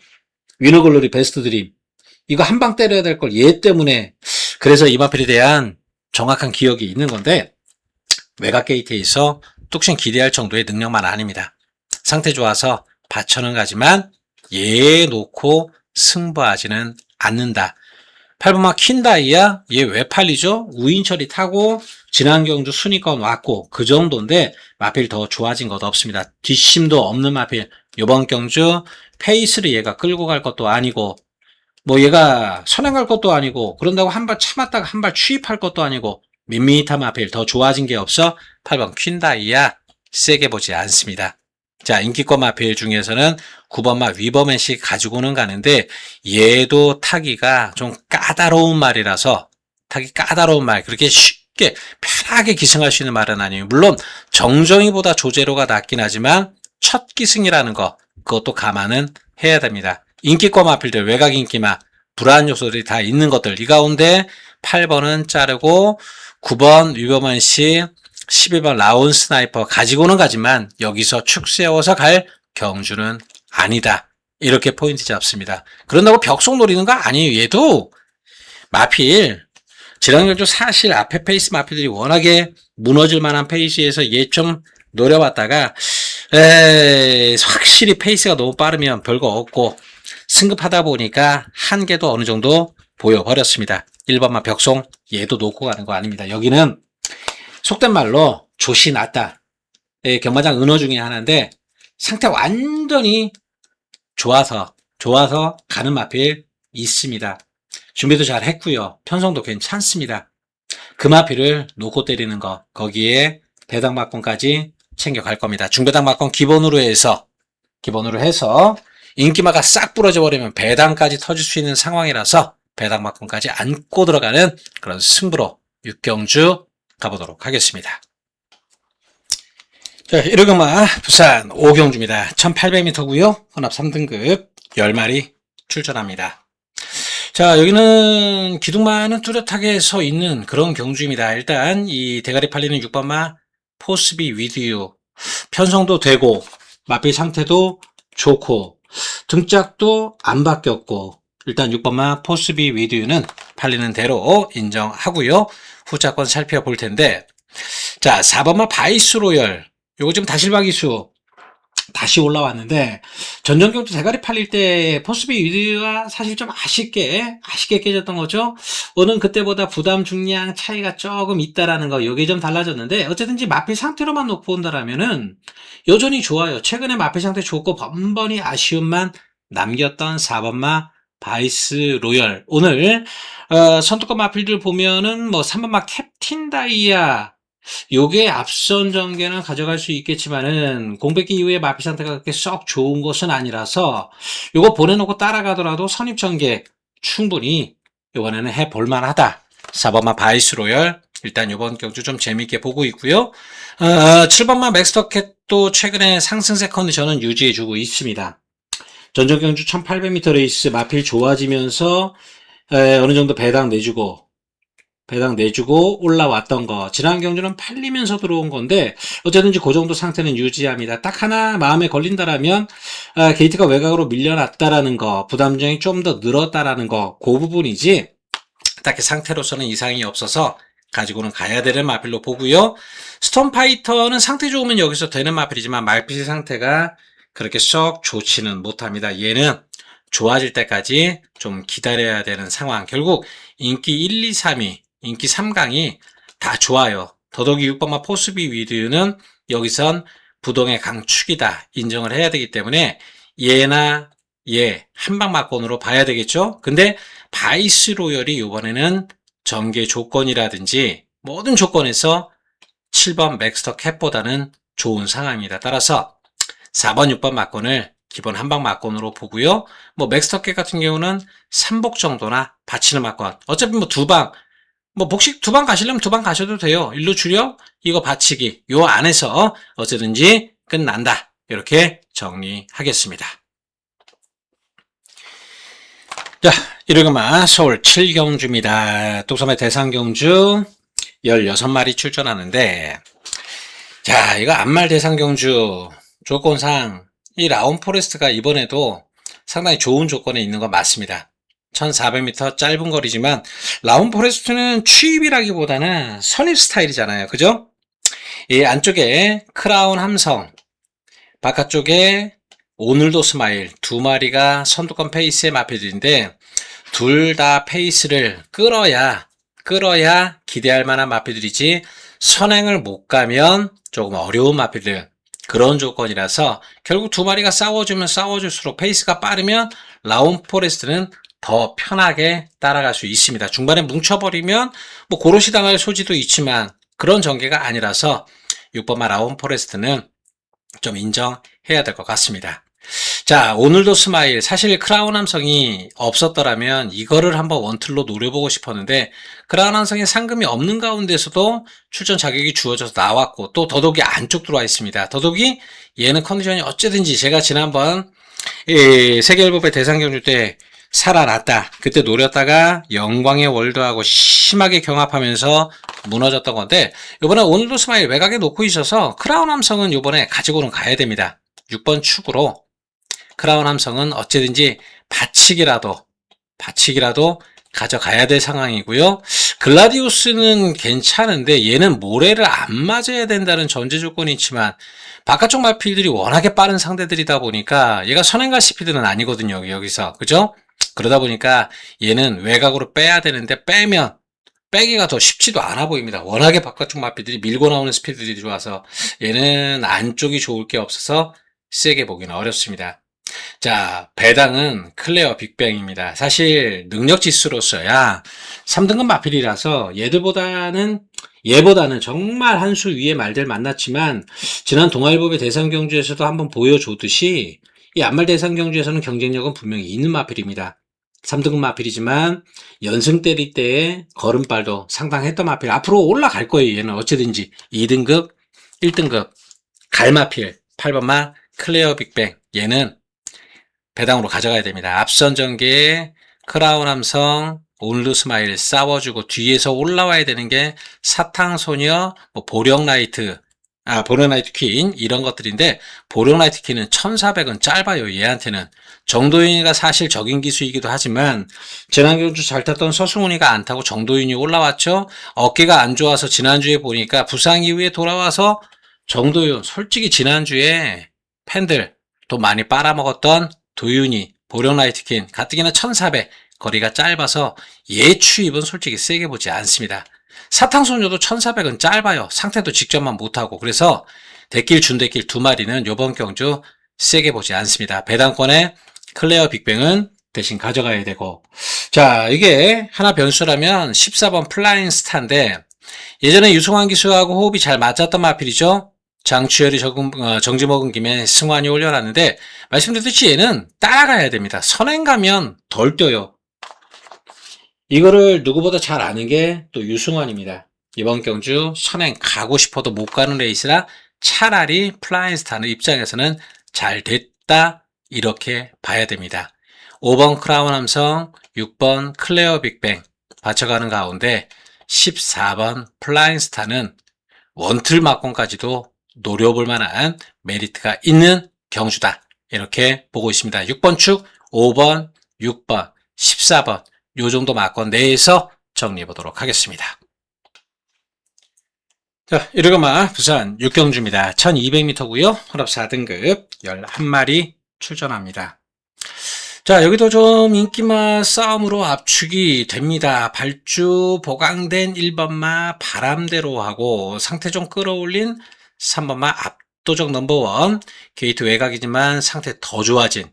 위너글로리 베스트 드림. 이거 한 방 때려야 될 걸 얘 때문에. 그래서 이 마필에 대한 정확한 기억이 있는 건데 외곽 게이트에서 뚝심 기대할 정도의 능력만 아닙니다. 상태 좋아서 받쳐는 가지만 얘 놓고 승부하지는 않는다. 8번마 킨다이야? 얘 왜 팔리죠? 우인철이 타고 지난 경주 순위권 왔고 그 정도인데 마필 더 좋아진 것 없습니다. 뒷심도 없는 마필. 이번 경주 페이스를 얘가 끌고 갈 것도 아니고 뭐 얘가 선행할 것도 아니고 그런다고 한 발 참았다가 한 발 추입할 것도 아니고 밋밋한 마필 더 좋아진 게 없어 8번 퀸다이야 세게 보지 않습니다. 자, 인기권 마필 중에서는 9번마 위버맨씨 가지고는 가는데 얘도 타기가 좀 까다로운 말이라서 그렇게 쉽게 편하게 기승할 수 있는 말은 아니에요. 물론 정정이보다 조제로가 낫긴 하지만 첫 기승이라는 거 그것도 감안은 해야 됩니다. 인기권 마필들 외곽 인기마 불안 요소들이 다 있는 것들 이 가운데 8번은 자르고 9번 위버맨씨 11번 라운 스나이퍼 가지고는 가지만 여기서 축 세워서 갈 경주는 아니다. 이렇게 포인트 잡습니다. 그런다고 벽속 노리는 거 아니에요. 얘도 마필 지난 경주 사실 앞에 페이스 마필들이 워낙에 무너질 만한 페이스에서 얘 좀 노려봤다가 확실히 페이스가 너무 빠르면 별거 없고 승급하다 보니까 한계도 어느 정도 보여버렸습니다. 1번만 벽송 얘도 놓고 가는 거 아닙니다. 여기는 속된 말로 조시 낮다. 경마장 은어 중에 하나인데 상태 완전히 좋아서 가는 마필 있습니다. 준비도 잘 했고요. 편성도 괜찮습니다. 그 마필을 놓고 때리는 거 거기에 배당 막권까지 챙겨갈 겁니다. 중배당 막권 기본으로 해서 인기마가 싹 부러져 버리면 배당까지 터질 수 있는 상황이라서 배당 막권까지 안고 들어가는 그런 승부로 육경주 가보도록 하겠습니다. 자, 1호 경마 부산 5경주입니다. 1800m고요. 혼합 3등급 10마리 출전합니다. 자, 여기는 기둥만은 뚜렷하게 서 있는 그런 경주입니다. 일단 이 대가리 팔리는 6번마 포스비 위드유 편성도 되고 마필 상태도 좋고 등짝도 안 바뀌었고 일단 6번마 포스비 위드유는 팔리는 대로 인정하고요. 후차권 살펴볼 텐데 자 4번마 바이스 로열 요거 지금 다실바기수 다시 올라왔는데 전전경주 대가리 팔릴 때 포스비 위드가 사실 좀 아쉽게 깨졌던 거죠. 오는 그때보다 부담 중량 차이가 조금 있다라는 거 요게 좀 달라졌는데 어쨌든지 마필 상태로만 놓고 본다라면은 여전히 좋아요. 최근에 마필 상태 좋고 번번이 아쉬움만 남겼던 4번마 바이스 로열 오늘 선두권 마필들 보면은 뭐 3번마 캡틴 다이아 요게 앞선 전개는 가져갈 수 있겠지만은 공백기 이후에 마필 상태가 그렇게 썩 좋은 것은 아니라서 요거 보내놓고 따라가더라도 선입 전개 충분히 요번에는 해볼 만하다. 4번마 바이스 로열 일단 요번 경주 좀 재밌게 보고 있고요. 7번마 맥스터캣도 최근에 상승세 컨디션은 유지해주고 있습니다. 전전 경주 1800m 레이스 마필 좋아지면서 어느 정도 배당 내주고 올라왔던 거 지난 경주는 팔리면서 들어온 건데 어쨌든지 그 정도 상태는 유지합니다. 딱 하나 마음에 걸린다라면 게이트가 외곽으로 밀려났다라는 거 부담점이 좀 더 늘었다라는 거 그 부분이지 딱히 상태로서는 이상이 없어서 가지고는 가야 되는 마필로 보고요. 스톰파이터는 상태 좋으면 여기서 되는 마필이지만 마필 상태가 그렇게 썩 좋지는 못합니다. 얘는 좋아질 때까지 좀 기다려야 되는 상황. 결국 인기 1, 2, 3위, 인기 3강이 다 좋아요. 더더욱이 6번마 포스비 위드는 여기선 부동의 강축이다 인정을 해야 되기 때문에 얘나 얘 한방 막권으로 봐야 되겠죠. 근데 바이스 로열이 이번에는 전개 조건이라든지 모든 조건에서 7번 맥스터 캡보다는 좋은 상황입니다. 따라서 4번, 6번 막권을 기본 한방 막권으로 보고요. 뭐 맥스터켓 같은 경우는 3복 정도나 받치는 막권. 어차피 뭐 두방, 뭐 복식 두방 가시려면 두방 가셔도 돼요. 일로 줄여 이거 받치기. 요 안에서 어쨌든지 끝난다. 이렇게 정리하겠습니다. 자, 일요일마 서울 7경주입니다. 뚝섬의 대상경주 16마리 출전하는데 자, 이거 안말 대상경주 조건상 이 라운 포레스트가 이번에도 상당히 좋은 조건에 있는 건 맞습니다. 1400m 짧은 거리지만 라운 포레스트는 취입이라기보다는 선입 스타일이잖아요. 그죠? 이 안쪽에 크라운 함성 바깥쪽에 오늘도 스마일 두 마리가 선두권 페이스의 마필들인데 둘 다 페이스를 끌어야 기대할 만한 마필들이지 선행을 못 가면 조금 어려운 마필들 그런 조건이라서 결국 두 마리가 싸워주면 싸워줄수록 페이스가 빠르면 라운 포레스트는 더 편하게 따라갈 수 있습니다. 중반에 뭉쳐버리면 뭐 고로시 당할 소지도 있지만 그런 전개가 아니라서 6번마 라운 포레스트는 좀 인정해야 해야 될 것 같습니다. 자, 오늘도 스마일. 사실 크라운 함성이 없었더라면 이거를 한번 원틀로 노려보고 싶었는데, 크라운 함성이 상금이 없는 가운데서도 출전 자격이 주어져서 나왔고, 또 더더욱이 안쪽 들어와 있습니다. 더더욱이 얘는 컨디션이 어쨌든지 제가 지난번 세계일보배 대상 경주 때 살아났다. 그때 노렸다가 영광의 월드하고 심하게 경합하면서 무너졌던 건데, 이번에 오늘도 스마일 외곽에 놓고 있어서 크라운 함성은 이번에 가지고는 가야 됩니다. 6번 축으로 크라운 함성은 어찌든지 받치기라도 가져가야 될 상황이고요. 글라디우스는 괜찮은데 얘는 모래를 안 맞아야 된다는 전제 조건이 있지만 바깥쪽 마필들이 워낙에 빠른 상대들이다 보니까 얘가 선행갈 스피드는 아니거든요. 여기서. 그죠? 그러다 보니까 얘는 외곽으로 빼야 되는데 빼기가 더 쉽지도 않아 보입니다. 워낙에 바깥쪽 마필들이 밀고 나오는 스피드들이 좋아서 얘는 안쪽이 좋을 게 없어서 세게 보기는 어렵습니다. 자, 배당은 클레어 빅뱅입니다. 사실 능력 지수로서야 3등급 마필이라서 얘보다는 정말 한 수 위의 말들 만났지만 지난 동아일보배 대상 경주에서도 한번 보여줬듯이 이 안말 대상 경주에서는 경쟁력은 분명히 있는 마필입니다. 3등급 마필이지만 연승 때릴 때의 걸음발도 상당했던 마필. 앞으로 올라갈 거예요. 얘는 어찌든지 2등급, 1등급 갈마필 8번마 클레어 빅뱅 얘는 배당으로 가져가야 됩니다. 앞선 전개에 크라운 함성, 올드 스마일 싸워주고 뒤에서 올라와야 되는 게 사탕소녀, 보령 라이트 퀸 이런 것들인데 보령 라이트 퀸은 1400은 짧아요. 얘한테는. 정도윤이가 사실 적인 기수이기도 하지만 지난 경주 잘 탔던 서승훈이가 안 타고 정도윤이 올라왔죠. 어깨가 안 좋아서 지난주에 보니까 부상 이후에 돌아와서 정도윤 솔직히 지난주에 팬들 돈 많이 빨아먹었던 도윤이, 보령 라이트킨, 가뜩이나 1400 거리가 짧아서 얘 추입은 솔직히 세게 보지 않습니다. 사탕소녀도 1400은 짧아요. 상태도 직접만 못하고. 그래서 준대길 두 마리는 요번 경주 세게 보지 않습니다. 배당권에 클레어 빅뱅은 대신 가져가야 되고. 자, 이게 하나 변수라면 14번 플라잉 스타인데 예전에 유승환 기수하고 호흡이 잘 맞았던 마필이죠. 장추열이 정지 먹은 김에 승환이 올려놨는데 말씀드렸듯이 얘는 따라가야 됩니다. 선행 가면 덜 뛰어요. 이거를 누구보다 잘 아는 게 또 유승환입니다. 이번 경주 선행 가고 싶어도 못 가는 레이스라 차라리 플라잉스타는 입장에서는 잘 됐다 이렇게 봐야 됩니다. 5번 크라운 함성, 6번 클레어 빅뱅 받쳐가는 가운데 14번 플라잉스타는 원틀 막권까지도 노려볼 만한 메리트가 있는 경주다. 이렇게 보고 있습니다. 6번 축, 5번, 6번, 14번 요 정도 막권 내에서 정리해 보도록 하겠습니다. 자, 1호금마 부산 6경주입니다. 1200m고요. 혼합 4등급 11마리 출전합니다. 자, 여기도 좀 인기마 싸움으로 압축이 됩니다. 발주 보강된 1번마 바람대로 하고 상태 좀 끌어올린 3번마 압도적 넘버원 게이트 외곽이지만 상태 더 좋아진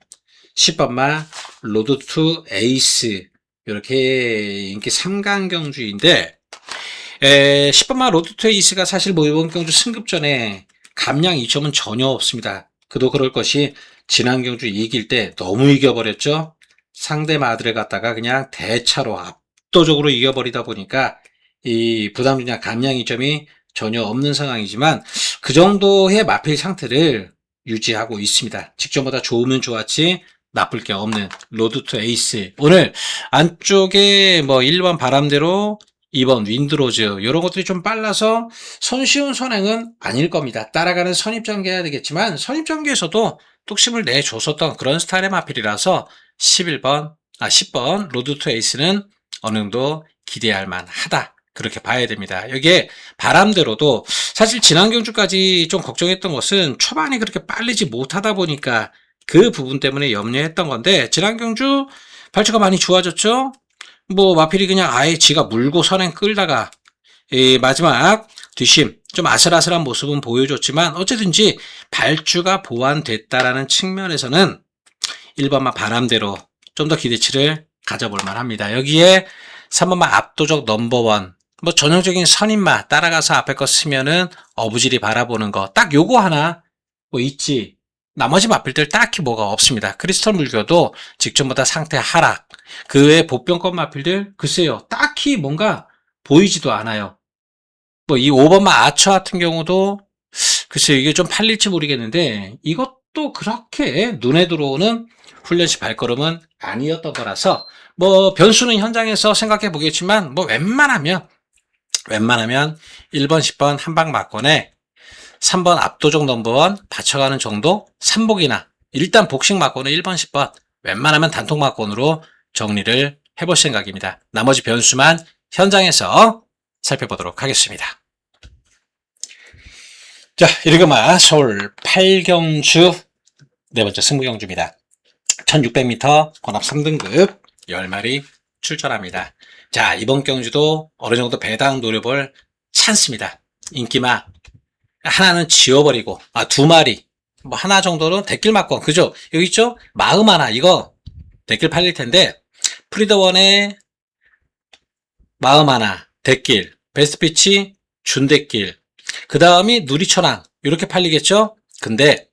10번마 로드 투 에이스 이렇게 인기 3강 경주인데 10번마 로드 투 에이스가 사실 이번 경주 승급전에 감량 2점은 전혀 없습니다. 그도 그럴 것이 지난 경주 이길 때 너무 이겨버렸죠. 상대 마들을 갖다가 그냥 대차로 압도적으로 이겨버리다 보니까 이 부담중량 감량 2점이 전혀 없는 상황이지만 그 정도의 마필 상태를 유지하고 있습니다. 직전보다 좋으면 좋았지 나쁠 게 없는 로드 투 에이스. 오늘 안쪽에 1번 바람대로 2번 윈드로즈 이런 것들이 좀 빨라서 손쉬운 선행은 아닐 겁니다. 따라가는 선입전개해야 되겠지만 선입전개에서도 뚝심을 내줬었던 그런 스타일의 마필이라서 10번 로드 투 에이스는 어느 정도 기대할 만하다. 그렇게 봐야 됩니다. 여기에 바람대로도 사실 지난 경주까지 좀 걱정했던 것은 초반에 그렇게 빠르지 못하다 보니까 그 부분 때문에 염려했던 건데 지난 경주 발주가 많이 좋아졌죠. 마필이 그냥 아예 지가 물고 선행 끌다가 마지막 뒷심 좀 아슬아슬한 모습은 보여줬지만 어쨌든지 발주가 보완됐다라는 측면에서는 1번만 바람대로 좀 더 기대치를 가져볼 만합니다. 여기에 3번만 압도적 넘버원 전형적인 선임마 따라가서 앞에 거 쓰면은 어부질이 바라보는 거 딱 요거 하나 있지. 나머지 마필들 딱히 뭐가 없습니다. 크리스털 물교도 직전보다 상태 하락. 그 외에 보병권 마필들 글쎄요. 딱히 뭔가 보이지도 않아요. 뭐 이 5번마 아처 같은 경우도 글쎄요. 이게 좀 팔릴지 모르겠는데 이것도 그렇게 눈에 들어오는 훈련시 발걸음은 아니었던 거라서 뭐 변수는 현장에서 생각해 보겠지만 뭐 웬만하면 1번, 10번 한방 맞건에 3번 압도적 넘버원 받쳐가는 정도 3복이나 일단 복식 맞건은 1번, 10번 웬만하면 단톡 맞건으로 정리를 해볼 생각입니다. 나머지 변수만 현장에서 살펴보도록 하겠습니다. 자, 이르그마 서울 8경주 네 번째 승부경주입니다. 1600m 권합 3등급 10마리 출전합니다. 자, 이번 경주도 어느 정도 배당 노려볼 찬스입니다. 인기마 하나는 지워버리고, 두 마리, 뭐 하나 정도는 댓글 맞고, 그죠? 여기 있죠? 마음 하나, 이거 댓글 팔릴 텐데, 프리더원의 마음 하나, 댓글, 베스트 피치, 준댓글, 그 다음이 누리천왕, 이렇게 팔리겠죠? 근데,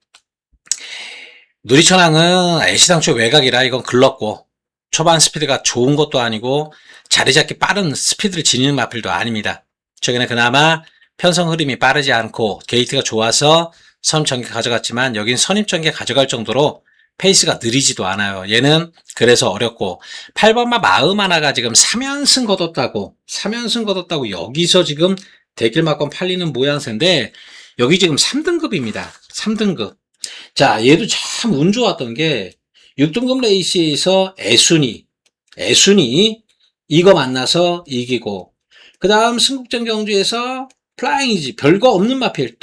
누리천왕은 애시당초 외곽이라 이건 글렀고, 초반 스피드가 좋은 것도 아니고, 자리 잡기 빠른 스피드를 지니는 마필도 아닙니다. 최근에 그나마 편성 흐름이 빠르지 않고 게이트가 좋아서 선입전개 가져갔지만 여긴 선입전개 가져갈 정도로 페이스가 느리지도 않아요. 얘는 그래서 어렵고 8번마 마음 하나가 지금 3연승 거뒀다고 여기서 지금 대길 맞건 팔리는 모양새인데 여기 지금 3등급입니다. 3등급. 자, 얘도 참 운 좋았던 게 6등급 레이스에서 애순이 이거 만나서 이기고 그 다음 승국전 경주에서 플라잉이지 별거 없는 마필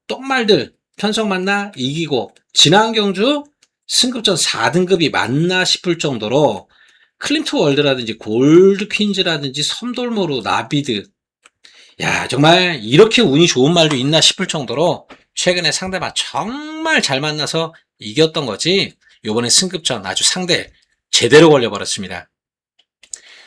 똥말들 편성 만나 이기고 지난 경주 승급전 4등급이 맞나 싶을 정도로 클림트 월드라든지 골드 퀸즈라든지 섬돌모루 나비드 야 정말 이렇게 운이 좋은 말도 있나 싶을 정도로 최근에 상대방 정말 잘 만나서 이겼던 거지 요번에 승급전 아주 상대 제대로 걸려버렸습니다.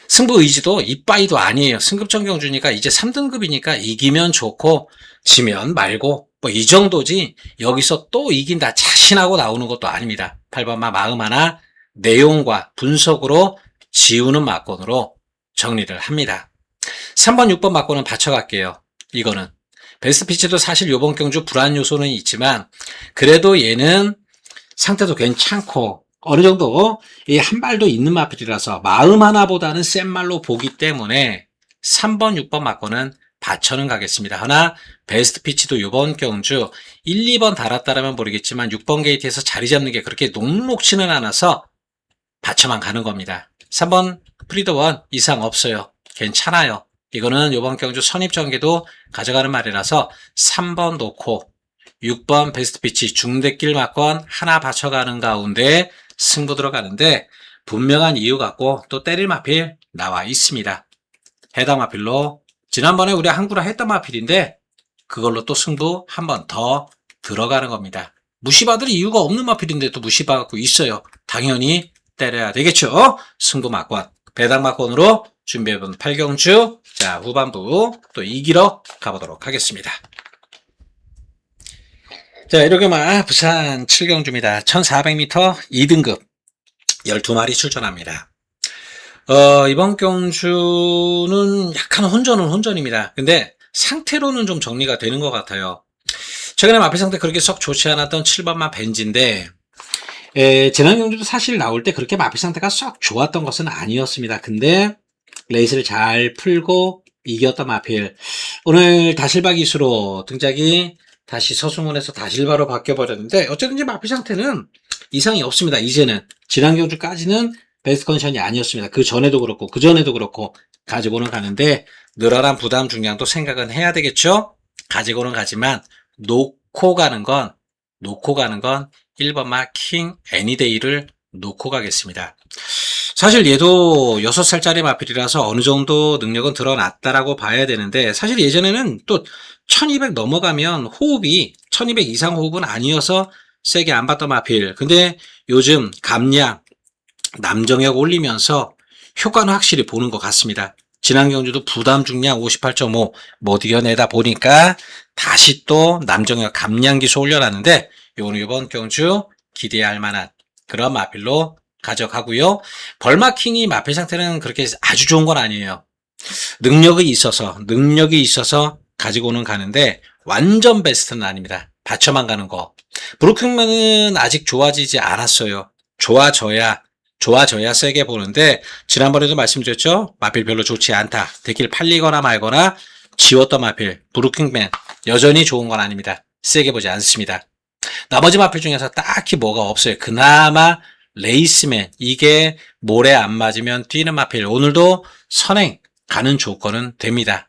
승부 의지도 이빠이도 아니에요. 승급전 경주니까 이제 3등급이니까 이기면 좋고 지면 말고 뭐 이 정도지 여기서 또 이긴다 자신하고 나오는 것도 아닙니다. 8번마 마음 하나 내용과 분석으로 지우는 막건으로 정리를 합니다. 3번 6번 막건은 받쳐갈게요. 이거는 베스트 피치도 사실 요번 경주 불안 요소는 있지만 그래도 얘는 상태도 괜찮고 어느 정도 이 한 발도 있는 마필이라서 마음 하나보다는 센 말로 보기 때문에 3번, 6번 맞고는 받쳐는 가겠습니다. 하나 베스트 피치도 이번 경주 1, 2번 달았다라면 모르겠지만 6번 게이트에서 자리 잡는 게 그렇게 녹록치는 않아서 받쳐만 가는 겁니다. 3번 프리더1 이상 없어요. 괜찮아요. 이거는 이번 경주 선입전개도 가져가는 말이라서 3번 놓고 6번 베스트 피치 중대길 맞건 하나 받쳐가는 가운데 승부 들어가는데 분명한 이유 갖고 또 때릴 마필 나와 있습니다. 해당 마필로 지난번에 우리 한구라 했던 마필인데 그걸로 또 승부 한 번 더 들어가는 겁니다. 무시받을 이유가 없는 마필인데 또 무시받고 있어요. 당연히 때려야 되겠죠. 승부 막권 배당 막권으로 준비해본 8경주 자 후반부 또 이기러 가보도록 하겠습니다. 자, 이렇게만 부산 7경주입니다. 1400m 2등급 12마리 출전합니다. 이번 경주는 약간 혼전은 혼전입니다. 근데 상태로는 좀 정리가 되는 것 같아요. 최근에 마필 상태 그렇게 썩 좋지 않았던 7번마 벤지인데 지난 경주도 사실 나올 때 그렇게 마필 상태가 썩 좋았던 것은 아니었습니다. 근데 레이스를 잘 풀고 이겼던 마필 오늘 다실바 기수로 등짝이 다시 서수문에서 다실바로 바뀌어버렸는데 어쨌든 이제 마필 상태는 이상이 없습니다. 이제는 지난 경주까지는 베스트 컨디션이 아니었습니다. 그 전에도 그렇고 그 전에도 그렇고 가지고는 가는데 늘어난 부담 중량도 생각은 해야 되겠죠. 가지고는 가지만 놓고 가는 건 1번마 킹 애니데이를 놓고 가겠습니다. 사실 얘도 6살짜리 마필이라서 어느 정도 능력은 드러났다라고 봐야 되는데 사실 예전에는 또 1200 넘어가면 호흡이 1200 이상 호흡은 아니어서 세게 안 받던 마필. 근데 요즘 감량 남정역 올리면서 효과는 확실히 보는 것 같습니다. 지난 경주도 부담 중량 58.5 못 이겨내다 보니까 다시 또 남정역 감량 기수 올려놨는데 요거는 이번 경주 기대할 만한 그런 마필로 가져가고요. 벌마킹이 마필 상태는 그렇게 아주 좋은 건 아니에요. 능력이 있어서 가지고는 가는데 완전 베스트는 아닙니다. 받쳐만 가는 거. 브루킹맨은 아직 좋아지지 않았어요. 좋아져야 세게 보는데, 지난번에도 말씀드렸죠? 마필 별로 좋지 않다. 데킬 팔리거나 말거나 지웠던 마필, 브루킹맨 여전히 좋은 건 아닙니다. 세게 보지 않습니다. 나머지 마필 중에서 딱히 뭐가 없어요. 그나마 레이스맨, 이게 모래 안 맞으면 뛰는 마필. 오늘도 선행 가는 조건은 됩니다.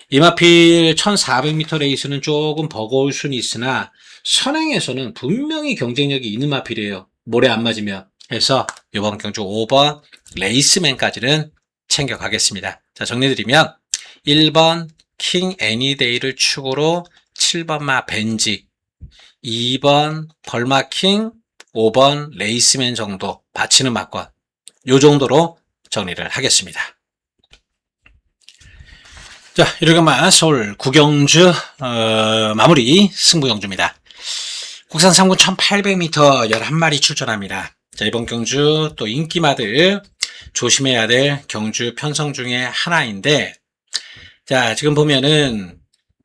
이 마필 1400m 레이스는 조금 버거울 수는 있으나 선행에서는 분명히 경쟁력이 있는 마필이에요. 모래 안 맞으면. 해서 이번 경주 5번 레이스맨까지는 챙겨가겠습니다. 자, 정리드리면 1번 킹 애니데이를 축으로 7번 마 벤지, 2번 벌마킹, 5번 레이스맨 정도 받치는 막권, 요 정도로 정리를 하겠습니다. 자, 이렇게만 서울 구경주 마무리 승부경주입니다. 국산 3군 1800m 11마리 출전합니다. 자, 이번 경주 또 인기마들 조심해야 될 경주 편성 중에 하나인데, 자, 지금 보면은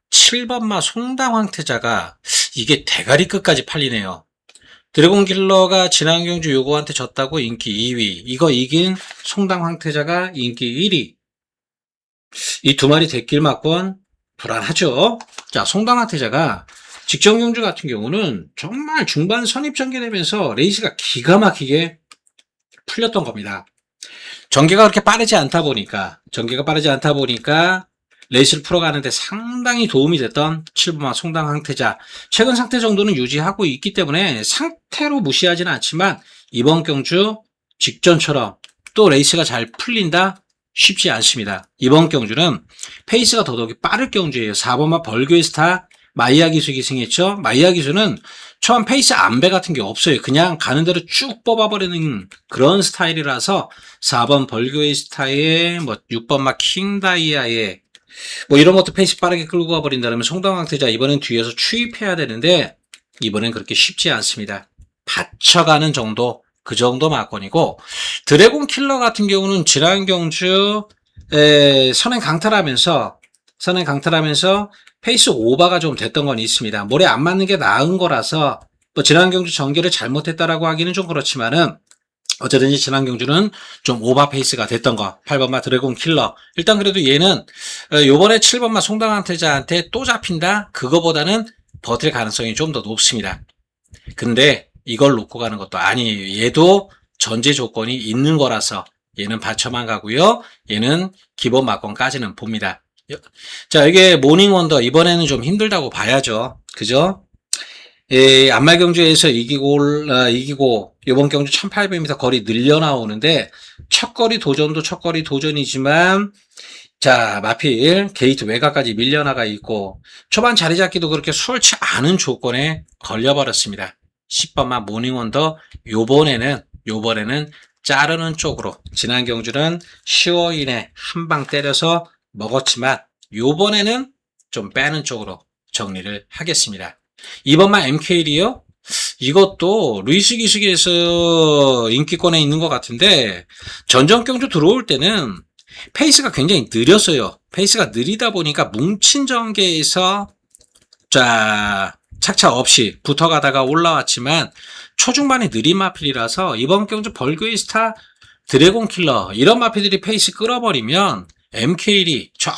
7번마 송당 황태자가 이게 대가리 끝까지 팔리네요. 드래곤 킬러가 지난 경주 요거한테 졌다고 인기 2위, 이거 이긴 송당 황태자가 인기 1위. 이 두 마리 대길 막권 불안하죠. 자, 송당 황태자가 직전 경주 같은 경우는 정말 중반 선입 전개되면서 레이스가 기가 막히게 풀렸던 겁니다. 전개가 그렇게 빠르지 않다 보니까 레이스를 풀어가는데 상당히 도움이 됐던 7번마 송당 황태자. 최근 상태 정도는 유지하고 있기 때문에 상태로 무시하지는 않지만 이번 경주 직전처럼 또 레이스가 잘 풀린다? 쉽지 않습니다. 이번 경주는 페이스가 더더욱이 빠를 경주예요. 4번마 벌교의 스타 마이야 기수 기승했죠. 마이야 기수는 처음 페이스 안배 같은 게 없어요. 그냥 가는 대로 쭉 뽑아버리는 그런 스타일이라서 4번 벌교의 스타에 6번마 킹다이아에 이런 것도 페이스 빠르게 끌고 가버린다면 송당 황태자 이번엔 뒤에서 추입해야 되는데 이번엔 그렇게 쉽지 않습니다. 받쳐가는 정도, 그 정도 막권이고, 드래곤 킬러 같은 경우는 지난 경주 선행 강탈하면서 페이스 오버가 좀 됐던 건 있습니다. 모래 안 맞는 게 나은 거라서 지난 경주 전개를 잘못했다라고 하기는 좀 그렇지만은 어쨌든지 지난 경주는 좀 오버 페이스가 됐던 거. 8번마 드래곤 킬러. 일단 그래도 얘는 요번에 7번마 송당 황태자한테 또 잡힌다? 그거보다는 버틸 가능성이 좀 더 높습니다. 근데 이걸 놓고 가는 것도 아니에요. 얘도 전제 조건이 있는 거라서 얘는 받쳐만 가고요. 얘는 기본 막권까지는 봅니다. 자, 이게 모닝 원더 이번에는 좀 힘들다고 봐야죠. 그죠? 안말 경주에서 이기고 이번 경주 1800m 거리 늘려 나오는데 첫 거리 도전이지만 자, 마필 게이트 외곽까지 밀려나가 있고 초반 자리 잡기도 그렇게 수월치 않은 조건에 걸려버렸습니다. 10번만 모닝 원더 요번에는 자르는 쪽으로, 지난 경주는 10호 이내 한 방 때려서 먹었지만 요번에는 좀 빼는 쪽으로 정리를 하겠습니다. 2번만 MKL이요? 이것도 루이스 기숙에서 인기권에 있는 것 같은데 전전 경주 들어올 때는 페이스가 굉장히 느렸어요. 페이스가 느리다 보니까 뭉친 전개에서 착차 없이 붙어가다가 올라왔지만 초중반에 느린 마필이라서 이번 경주 벌교의 스타, 드래곤 킬러 이런 마필들이 페이스 끌어버리면 MKL이 저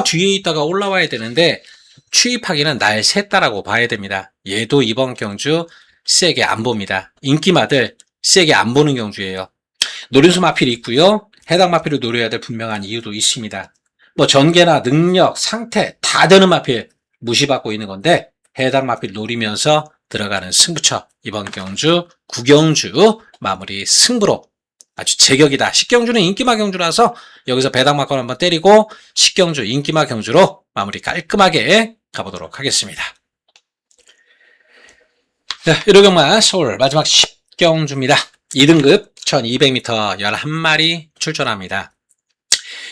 뒤에 있다가 올라와야 되는데 추입하기는 날 샜다라고 봐야 됩니다. 얘도 이번 경주 세게 안 봅니다. 인기마들 세게 안 보는 경주예요. 노린수 마필이 있고요. 해당 마필을 노려야 될 분명한 이유도 있습니다. 전개나 능력, 상태 다 되는 마필 무시받고 있는 건데 해당 마필 노리면서 들어가는 승부처, 이번 경주 9경주 마무리 승부로 아주 제격이다. 10경주는 인기마 경주라서 여기서 배당 막권 한번 때리고 10경주 인기마 경주로 마무리 깔끔하게 가보도록 하겠습니다. 자, 1호 경마 서울 마지막 10경주입니다. 2등급 1200m 11마리 출전합니다.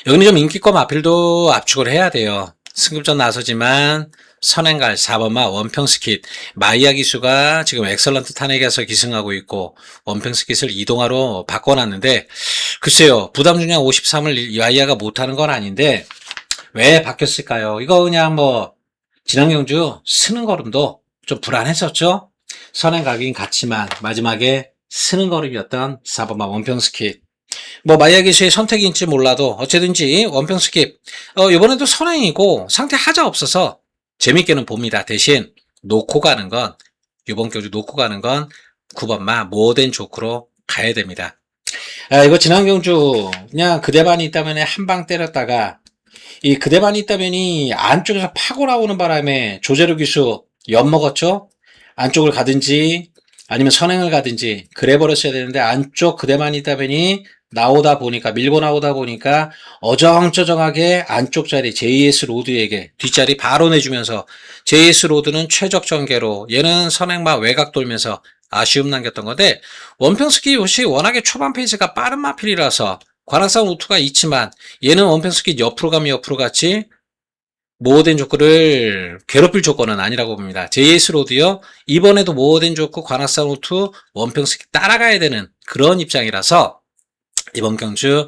여기는 좀 인기권 마필도 압축을 해야 돼요. 승급전 나서지만 선행갈 4번마 원평스킷 마이야 기수가 지금 엑설런트 탄핵에서 기승하고 있고 원평스킷을 이동화로 바꿔놨는데 글쎄요 부담 중량 53을 마이야가 못하는 건 아닌데 왜 바뀌었을까요? 이거 그냥 뭐 지난 경주 스는 걸음도 좀 불안했었죠. 선행각인 같지만 마지막에 스는 걸음이었던 4번마 원평스킷 뭐 마이야 기수의 선택인지 몰라도 어쨌든지 원평스킵 이번에도 선행이고 상태 하자 없어서 재밌게는 봅니다. 대신 놓고 가는 건 이번 경주 놓고 가는 건 9번마 모덴 조크로 가야 됩니다. 이거 지난 경주 그냥 그대반이 있다면 한 방 때렸다가 이 그대반이 있다면이 안쪽에서 파고 나오는 바람에 조제로 기수 엿먹었죠. 안쪽을 가든지 아니면 선행을 가든지 그래 버렸어야 되는데 안쪽 그대반이 있다면이 나오다 보니까 밀고 나오다 보니까 어정쩡하게 안쪽 자리 JS 로드에게 뒷자리 바로 내주면서 JS 로드는 최적 전개로 얘는 선행마 외곽 돌면서 아쉬움 남겼던 건데 원평스키 옷이 워낙에 초반 페이스가 빠른 마필이라서 관악산 우투가 있지만 얘는 원평스키 옆으로 가면 옆으로 갔지 모호된 조건을 괴롭힐 조건은 아니라고 봅니다. JS 로드요 이번에도 모호된 조건 관악산 우투 원평스키 따라가야 되는 그런 입장이라서 이번 경주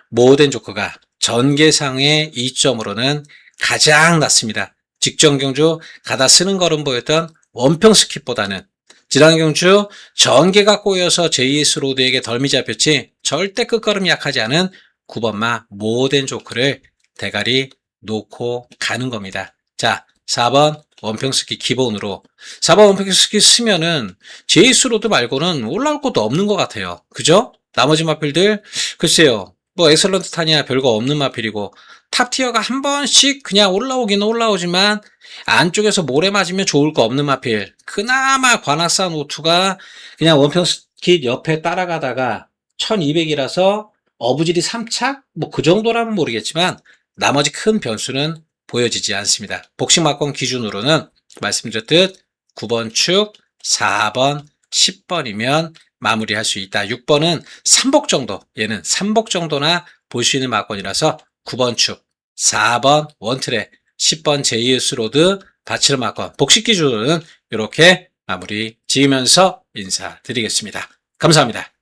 모호된 조커가 전개상의 이점으로는 가장 낮습니다. 직전 경주 가다 쓰는 걸음 보였던 원평 스킵보다는 지난 경주 전개가 꼬여서 JS 로드에게 덜미 잡혔지 절대 끝걸음이 약하지 않은 9번마 모호된 조커를 대가리 놓고 가는 겁니다. 자, 4번 원평 스킵 기본으로 4번 원평 스킵 쓰면은 JS 로드 말고는 올라올 것도 없는 것 같아요. 그죠? 나머지 마필들 글쎄요 뭐 엑설런트 타니아 별거 없는 마필이고 탑티어가 한 번씩 그냥 올라오긴 올라오지만 안쪽에서 모래 맞으면 좋을 거 없는 마필 그나마 관악산 오투가 그냥 원평스킷 옆에 따라가다가 1200이라서 어부질이 3착 뭐 그 정도라면 모르겠지만 나머지 큰 변수는 보여지지 않습니다. 복식마권 기준으로는 말씀드렸듯 9번 축 4번 10번이면 마무리할 수 있다. 6번은 3복 정도, 얘는 3복 정도나 볼 수 있는 마건이라서 9번 축, 4번 원트랙, 10번 JS 로드, 바치르 마건, 복식 기준으로는 이렇게 마무리 지으면서 인사드리겠습니다. 감사합니다.